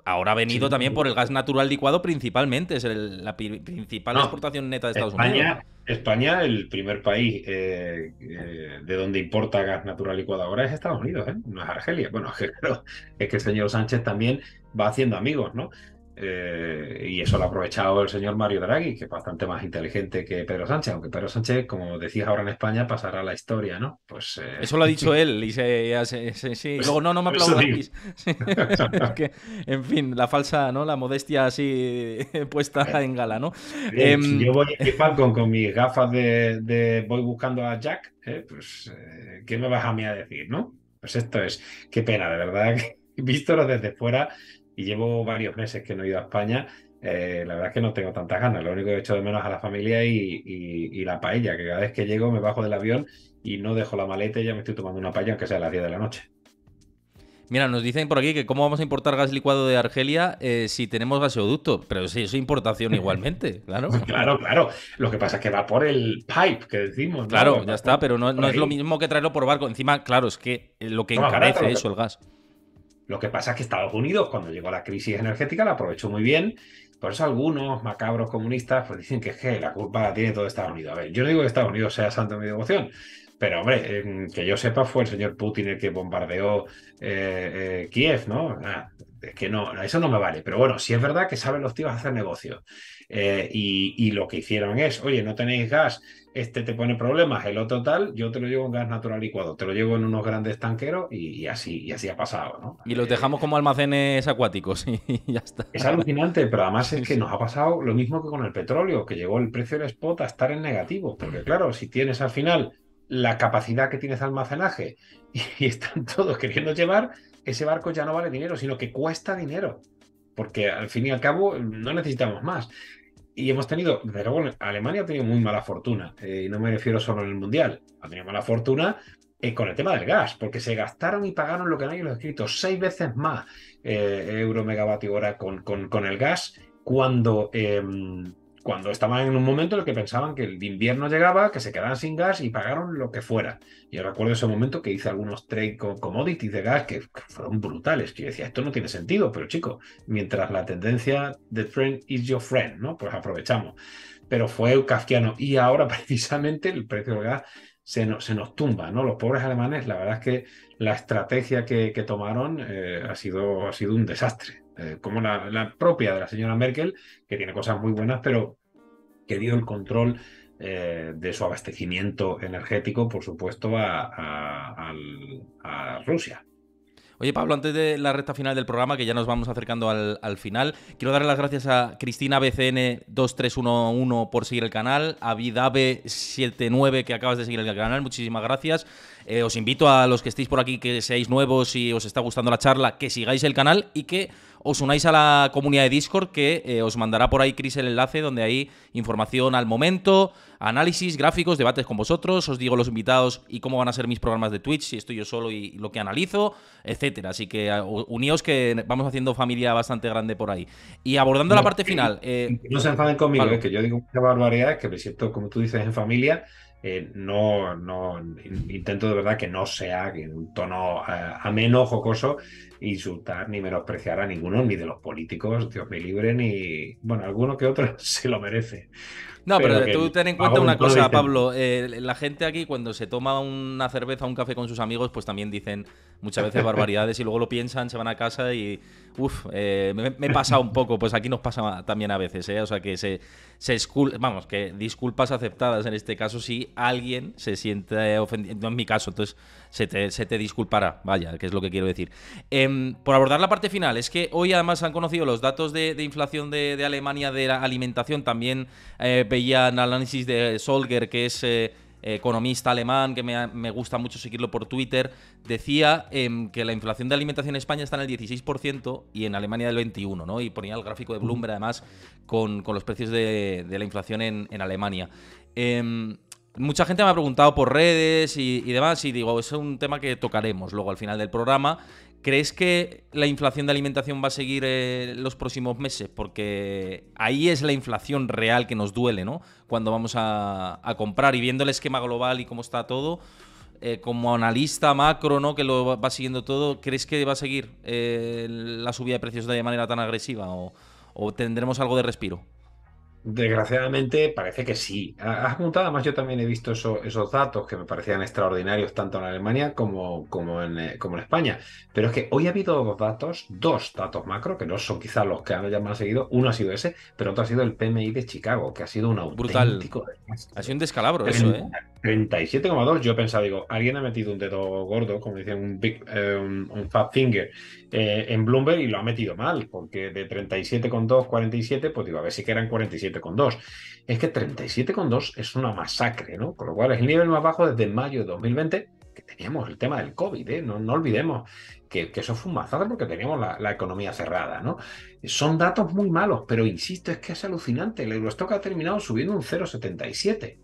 [SPEAKER 1] Ahora ha venido
[SPEAKER 2] sí.
[SPEAKER 1] también por el gas natural licuado principalmente, es la principal
[SPEAKER 2] No,
[SPEAKER 1] exportación neta de Estados Unidos.
[SPEAKER 2] España, el primer país de donde importa gas natural licuado ahora es Estados Unidos, ¿eh? No es Argelia. Bueno, es que, claro, es que el señor Sánchez también va haciendo amigos, ¿no? Y eso lo ha aprovechado el señor Mario Draghi, que es bastante más inteligente que Pedro Sánchez, aunque Pedro Sánchez, como decías ahora en España, pasará a la historia, ¿no? Pues,
[SPEAKER 1] Eso lo ha dicho él y sí. Y luego, no me
[SPEAKER 2] por eso digo.
[SPEAKER 1] aplaudáis. Sí, es que, en fin, la falsa, ¿no? La modestia así puesta en gala, ¿no?
[SPEAKER 2] Bien, si
[SPEAKER 1] Em,
[SPEAKER 2] yo voy en mi Falcon con mis gafas voy buscando a Jack, pues ¿qué me vas a mí a decir, no? Pues esto es, qué pena, de verdad, que vístolo desde fuera y llevo varios meses que no he ido a España, la verdad es que no tengo tantas ganas, lo único que he hecho de menos a la familia y la paella, que cada vez que llego me bajo del avión y no dejo la maleta y ya me estoy tomando una paella aunque sea a las 10 de la noche.
[SPEAKER 1] Mira, nos dicen por aquí que cómo vamos a importar gas licuado de Argelia si tenemos gaseoducto. Pero sí, eso es importación igualmente, claro.
[SPEAKER 2] Claro, claro, lo que pasa es que va por el pipe que decimos, ¿no?
[SPEAKER 1] Claro, ya
[SPEAKER 2] Va
[SPEAKER 1] está, pero
[SPEAKER 2] por
[SPEAKER 1] no es lo
[SPEAKER 2] ahí.
[SPEAKER 1] mismo que traerlo por barco. Encima, claro, es que lo que
[SPEAKER 2] No, más barato.
[SPEAKER 1] encarece eso, el gas.
[SPEAKER 2] Lo que pasa es que Estados Unidos, cuando llegó la crisis energética, la aprovechó muy bien. Por eso algunos macabros comunistas pues dicen que es que la culpa la tiene todo Estados Unidos. A ver, yo no digo que Estados Unidos sea santo de mi devoción, pero hombre, que yo sepa, fue el señor Putin el que bombardeó Kiev, ¿no? Es que no, eso no me vale. Pero bueno, sí es verdad que saben los tíos hacer negocios. Y lo que hicieron es, oye, no tenéis gas, este te pone problemas, el otro tal, yo te lo llevo en gas natural licuado, te lo llevo en unos grandes tanqueros y así ha pasado, ¿no?
[SPEAKER 1] Y los dejamos como almacenes acuáticos y ya está.
[SPEAKER 2] Es alucinante, pero además es
[SPEAKER 1] Sí,
[SPEAKER 2] que
[SPEAKER 1] sí.
[SPEAKER 2] nos ha pasado lo mismo que con el petróleo, que llegó el precio del spot a estar en negativo, porque claro, si tienes al final la capacidad que tienes de almacenaje y están todos queriendo llevar, ese barco ya no vale dinero, sino que cuesta dinero, porque al fin y al cabo no necesitamos más. Y hemos tenido, pero bueno, Alemania ha tenido muy mala fortuna, y no me refiero solo en el Mundial, ha tenido mala fortuna con el tema del gas, porque se gastaron y pagaron lo que no hay en los escritos, 6 veces más euro megavatio hora con el gas, cuando estaban en un momento en el que pensaban que el invierno llegaba, que se quedaban sin gas y pagaron lo que fuera. Yo recuerdo ese momento que hice algunos trade con commodities de gas que fueron brutales, que yo decía, esto no tiene sentido, pero chico, mientras la tendencia de trend is your friend, ¿no? Pues aprovechamos. Pero fue kafkiano y ahora precisamente el precio del gas se nos tumba, ¿no? Los pobres alemanes, la verdad es que la estrategia que tomaron ha sido un desastre. Como la propia de la señora Merkel, que tiene cosas muy buenas, pero que dio el control de su abastecimiento energético, por supuesto, a Rusia.
[SPEAKER 1] Oye, Pablo, antes de la recta final del programa, que ya nos vamos acercando al final, quiero darle las gracias a Cristina BCN 2311 por seguir el canal, a Vidabe79 que acabas de seguir el canal, muchísimas gracias. Os invito a los que estéis por aquí, que seáis nuevos y os está gustando la charla, que sigáis el canal y que os unáis a la comunidad de Discord, que os mandará por ahí Chris el enlace, donde hay información al momento, análisis, gráficos, debates con vosotros, os digo los invitados y cómo van a ser mis programas de Twitch, si estoy yo solo y lo que analizo, etcétera. Así que uníos, que vamos haciendo familia bastante grande por ahí. Y abordando la
[SPEAKER 2] No,
[SPEAKER 1] parte final,
[SPEAKER 2] no se enfaden conmigo,
[SPEAKER 1] Pablo.
[SPEAKER 2] que yo digo muchas barbaridades, que me siento, como tú dices, en familia. Intento de verdad que no sea en un tono ameno, jocoso, insultar ni menospreciar a ninguno, ni de los políticos, Dios me libre, ni, bueno, alguno que otro se lo merece.
[SPEAKER 1] No,
[SPEAKER 2] Pero
[SPEAKER 1] pero
[SPEAKER 2] que
[SPEAKER 1] tú ten en cuenta
[SPEAKER 2] hago un
[SPEAKER 1] una
[SPEAKER 2] tono
[SPEAKER 1] cosa,
[SPEAKER 2] diciendo,
[SPEAKER 1] Pablo. La gente aquí, cuando se toma una cerveza o un café con sus amigos, pues también dicen muchas veces barbaridades y luego lo piensan, se van a casa y. Uf, me pasa un poco. Pues aquí nos pasa también a veces, ¿eh? O sea que vamos, que disculpas aceptadas en este caso si alguien se siente ofendido. No es mi caso, entonces se te disculpará. Vaya, que es lo que quiero decir. Por abordar la parte final, es que hoy además han conocido los datos de inflación de Alemania de la alimentación. También veía el análisis de Solger, que es economista alemán, que me gusta mucho seguirlo por Twitter. Decía que la inflación de alimentación en España está en el 16% y en Alemania del 21%, ¿no? Y ponía el gráfico de Bloomberg además con los precios de la inflación en Alemania. Mucha gente me ha preguntado por redes y demás, y digo, es un tema que tocaremos luego al final del programa. ¿Crees que la inflación de alimentación va a seguir los próximos meses? Porque ahí es la inflación real que nos duele, ¿no? Cuando vamos a comprar y viendo el esquema global y cómo está todo, como analista macro, ¿no? Que lo va siguiendo todo, ¿crees que va a seguir la subida de precios de manera tan agresiva o tendremos algo de respiro?
[SPEAKER 2] Desgraciadamente parece que sí. Has apuntado, además yo también he visto esos datos que me parecían extraordinarios tanto en Alemania como en España. Pero es que hoy ha habido dos datos macro, que no son quizás los que han ya más seguido. Uno ha sido ese, pero otro ha sido el PMI de Chicago, que ha sido un
[SPEAKER 1] Brutal.
[SPEAKER 2] auténtico
[SPEAKER 1] Ha sido
[SPEAKER 2] desastre.
[SPEAKER 1] un descalabro eso, ¿eh?
[SPEAKER 2] 37,2. Yo pensaba, digo, alguien ha metido un dedo gordo, como dicen, un fat finger, en Bloomberg y lo ha metido mal, porque de 37,2, 47, pues digo, a ver si que eran 47,2. Es que 37,2 es una masacre, ¿no? Con lo cual es el nivel más bajo desde mayo de 2020, que teníamos el tema del COVID, ¿eh? No olvidemos que eso fue un mazazo porque teníamos la economía cerrada, ¿no? Son datos muy malos, pero insisto, es que es alucinante. El Eurostock ha terminado subiendo un 0,77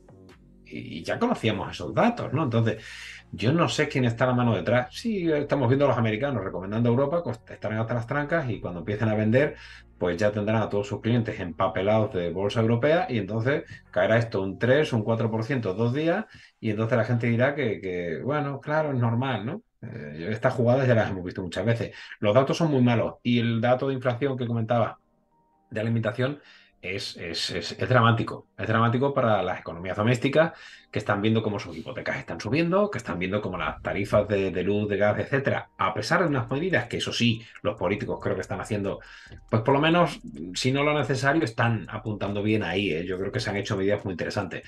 [SPEAKER 2] y ya conocíamos esos datos, ¿no? Entonces, yo no sé quién está a la mano detrás. Sí, estamos viendo a los americanos recomendando a Europa, pues estarán hasta las trancas y cuando empiecen a vender, pues ya tendrán a todos sus clientes empapelados de bolsa europea y entonces caerá esto un 3, un 4% 2 días y entonces la gente dirá bueno, claro, es normal, ¿no? Estas jugadas ya las hemos visto muchas veces. Los datos son muy malos y el dato de inflación que comentaba de alimentación es dramático. Es dramático para las economías domésticas que están viendo cómo sus hipotecas están subiendo, que están viendo cómo las tarifas de luz, de gas, etcétera, a pesar de unas medidas que eso sí, los políticos creo que están haciendo, pues por lo menos, si no lo necesario, están apuntando bien ahí, ¿eh? Yo creo que se han hecho medidas muy interesantes.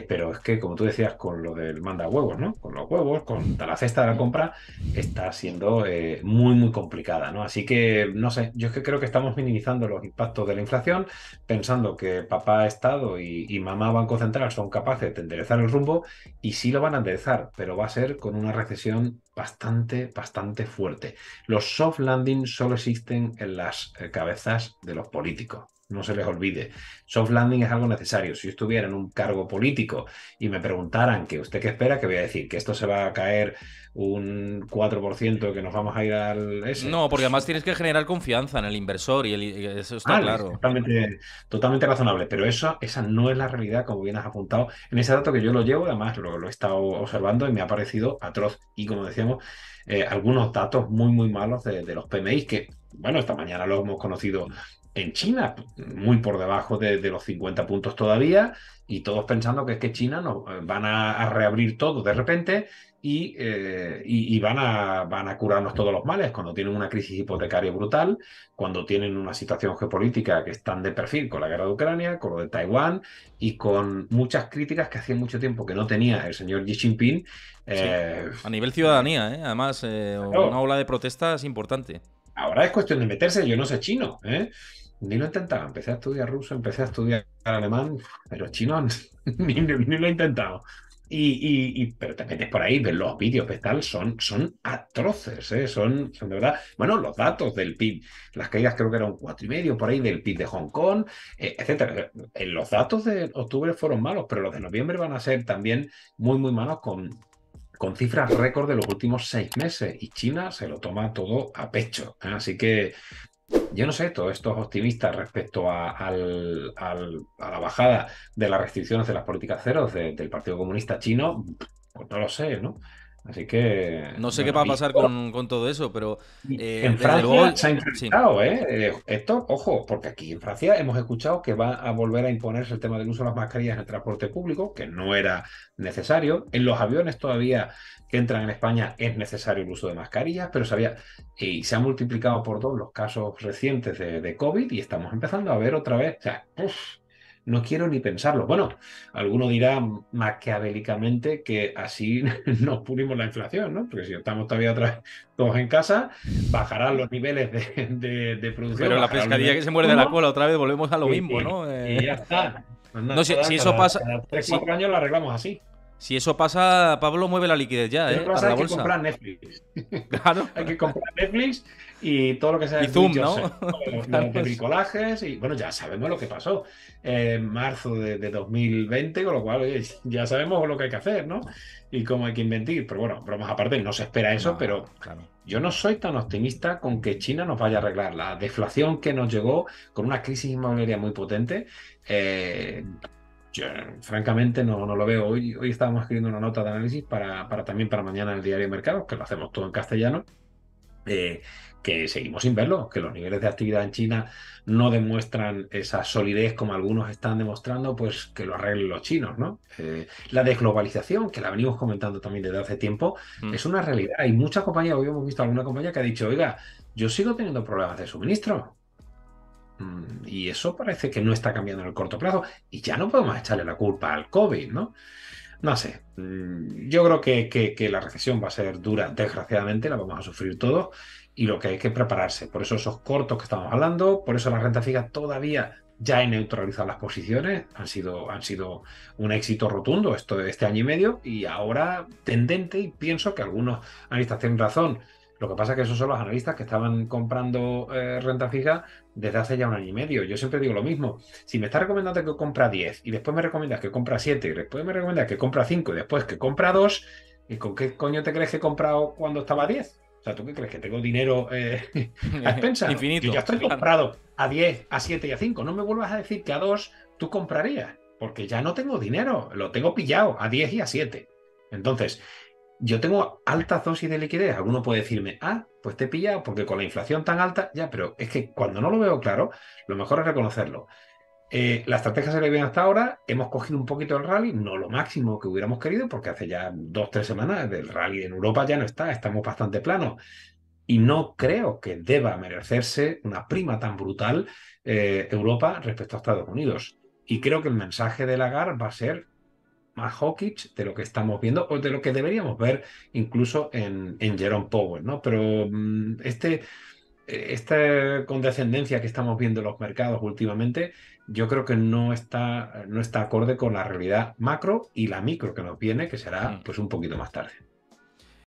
[SPEAKER 2] Pero es que, como tú decías, con lo del manda huevos, ¿no? Con los huevos, con la cesta de la compra, está siendo muy, muy complicada, ¿no? Así que, no sé, yo es que creo que estamos minimizando los impactos de la inflación, pensando que papá Estado y mamá Banco Central son capaces de enderezar el rumbo, y sí lo van a enderezar, pero va a ser con una recesión bastante, bastante fuerte. Los soft landing solo existen en las cabezas de los políticos. No se les olvide. Soft landing es algo necesario. Si yo estuviera en un cargo político y me preguntaran que usted qué espera, que voy a decir que esto se va a caer un 4%, que nos vamos a ir al ese.
[SPEAKER 1] No, porque además tienes que generar confianza en el inversor y eso está
[SPEAKER 2] Vale, es
[SPEAKER 1] claro.
[SPEAKER 2] totalmente razonable, pero esa no es la realidad, como bien has apuntado, en ese dato que yo lo llevo, además lo he estado observando y me ha parecido atroz. Y como decíamos, algunos datos muy, muy malos de los PMI, que, bueno, esta mañana lo hemos conocido en China, muy por debajo de los 50 puntos todavía, y todos pensando que es que China no, van a reabrir todo de repente y van a curarnos todos los males cuando tienen una crisis hipotecaria brutal, cuando tienen una situación geopolítica que están de perfil con la guerra de Ucrania, con lo de Taiwán y con muchas críticas que hacía mucho tiempo que no tenía el señor Xi Jinping.
[SPEAKER 1] Sí.
[SPEAKER 2] Eh,
[SPEAKER 1] A nivel ciudadanía, ¿eh? Además, una
[SPEAKER 2] claro,
[SPEAKER 1] ola de protestas importante.
[SPEAKER 2] ahora es cuestión de meterse, yo no sé chino, ¿eh? Ni lo he intentado, empecé a estudiar ruso, empecé a estudiar alemán, pero chino ni lo he intentado. Pero te metes por ahí, ves los vídeos, ves tal, son atroces, ¿eh? Son de verdad. Bueno, los datos del PIB, las caídas creo que eran un 4,5 por ahí del PIB de Hong Kong, etcétera. Los datos de octubre fueron malos, pero los de noviembre van a ser también muy, muy malos con cifras récord de los últimos 6 meses y China se lo toma todo a pecho, ¿eh? Así que yo no sé, todos estos optimistas respecto a la bajada de las restricciones de las políticas ceros del Partido Comunista Chino, pues no lo sé, ¿no? Así que,
[SPEAKER 1] No sé qué
[SPEAKER 2] bueno,
[SPEAKER 1] va a
[SPEAKER 2] y
[SPEAKER 1] pasar con todo eso, pero
[SPEAKER 2] en
[SPEAKER 1] desde luego,
[SPEAKER 2] Francia se ha
[SPEAKER 1] sí.
[SPEAKER 2] incrementado, ¿eh? Esto, ojo, porque aquí en Francia hemos escuchado que va a volver a imponerse el tema del uso de las mascarillas en el transporte público, que no era necesario. En los aviones todavía que entran en España es necesario el uso de mascarillas, pero y se han multiplicado por 2 los casos recientes de COVID y estamos empezando a ver otra vez. O sea, no quiero ni pensarlo. Bueno, alguno dirá maquiavélicamente que así nos pulimos la inflación, ¿no? Porque si estamos todavía otra vez todos en casa, bajarán los niveles de producción,
[SPEAKER 1] Pero la
[SPEAKER 2] bajarán los
[SPEAKER 1] pescadilla
[SPEAKER 2] niveles
[SPEAKER 1] que
[SPEAKER 2] de
[SPEAKER 1] se muerde la
[SPEAKER 2] consumo
[SPEAKER 1] cola, otra vez volvemos a lo
[SPEAKER 2] y,
[SPEAKER 1] mismo,
[SPEAKER 2] y-
[SPEAKER 1] ¿no?
[SPEAKER 2] y ya está. Pues
[SPEAKER 1] No, si
[SPEAKER 2] nada,
[SPEAKER 1] eso
[SPEAKER 2] cada
[SPEAKER 1] pasa.
[SPEAKER 2] 3,
[SPEAKER 1] Sí,
[SPEAKER 2] 4 años lo arreglamos así.
[SPEAKER 1] Si eso pasa, Pablo mueve la liquidez ya,
[SPEAKER 2] Eso
[SPEAKER 1] para
[SPEAKER 2] pasa,
[SPEAKER 1] la
[SPEAKER 2] hay que
[SPEAKER 1] bolsa.
[SPEAKER 2] comprar Netflix.
[SPEAKER 1] Claro.
[SPEAKER 2] Hay que comprar Netflix y todo lo que sea
[SPEAKER 1] Y
[SPEAKER 2] el do
[SPEAKER 1] Zoom,
[SPEAKER 2] it
[SPEAKER 1] ¿no?
[SPEAKER 2] yourself,
[SPEAKER 1] Claro,
[SPEAKER 2] los de bricolajes y bueno, ya sabemos lo que pasó en marzo de 2020, con lo cual oye, ya sabemos lo que hay que hacer, ¿no? Y cómo hay que invertir. Pero bueno, bromas aparte, no se espera eso,
[SPEAKER 1] no,
[SPEAKER 2] pero
[SPEAKER 1] claro.
[SPEAKER 2] yo no soy tan optimista con que China nos vaya a arreglar la deflación que nos llegó con una crisis inmobiliaria muy potente. eh, yo, francamente, no lo veo. Hoy estábamos escribiendo una nota de análisis también para mañana en el diario Mercado, que lo hacemos todo en castellano, eh, que seguimos sin verlo, que los niveles de actividad en China no demuestran esa solidez como algunos están demostrando, pues que lo arreglen los chinos, ¿no? La desglobalización, que la venimos comentando también desde hace tiempo,
[SPEAKER 1] Mm.
[SPEAKER 2] es una realidad. Hay muchas compañías, hoy hemos visto alguna compañía que ha dicho, oiga, yo sigo teniendo problemas de suministro. Y eso parece que no está cambiando en el corto plazo. Y ya no podemos echarle la culpa al COVID, ¿no? No sé. Yo creo que la recesión va a ser dura, desgraciadamente, la vamos a sufrir todos. Y lo que hay que prepararse. Por eso esos cortos que estamos hablando, por eso la renta fija todavía ya he neutralizado las posiciones. Han sido un éxito rotundo este año y medio. Y ahora tendente, y pienso que algunos analistas tienen razón. Lo que pasa es que esos son los analistas que estaban comprando renta fija desde hace ya un año y medio. Yo siempre digo lo mismo. Si me estás recomendando que compra 10 y después me recomiendas que compra 7 y después me recomiendas que compra 5 y después que compra 2, ¿y con qué coño te crees que he comprado cuando estaba a 10? O sea, ¿tú qué crees? ¿Que tengo dinero a expensas? Yo ya
[SPEAKER 1] Infinito,
[SPEAKER 2] estoy
[SPEAKER 1] claro.
[SPEAKER 2] comprado a 10, a 7 y a 5. No me vuelvas a decir que a 2 tú comprarías, porque ya no tengo dinero. Lo tengo pillado a 10 y a 7. Entonces, yo tengo alta dosis de liquidez. Alguno puede decirme, pues te he pillado porque con la inflación tan alta, ya, pero es que cuando no lo veo claro, lo mejor es reconocerlo. La estrategia se le viene hasta ahora, hemos cogido un poquito el rally, no lo máximo que hubiéramos querido, porque hace ya 2 o 3 semanas el rally en Europa ya no está, estamos bastante planos. Y no creo que deba merecerse una prima tan brutal Europa respecto a Estados Unidos. Y creo que el mensaje de Lagarde va a ser más hawkish de lo que estamos viendo o de lo que deberíamos ver incluso en Jerome Powell, ¿no? Pero esta condescendencia que estamos viendo en los mercados últimamente, yo creo que no está acorde con la realidad macro y la micro que nos viene, que será
[SPEAKER 1] Mm.
[SPEAKER 2] pues un poquito más tarde.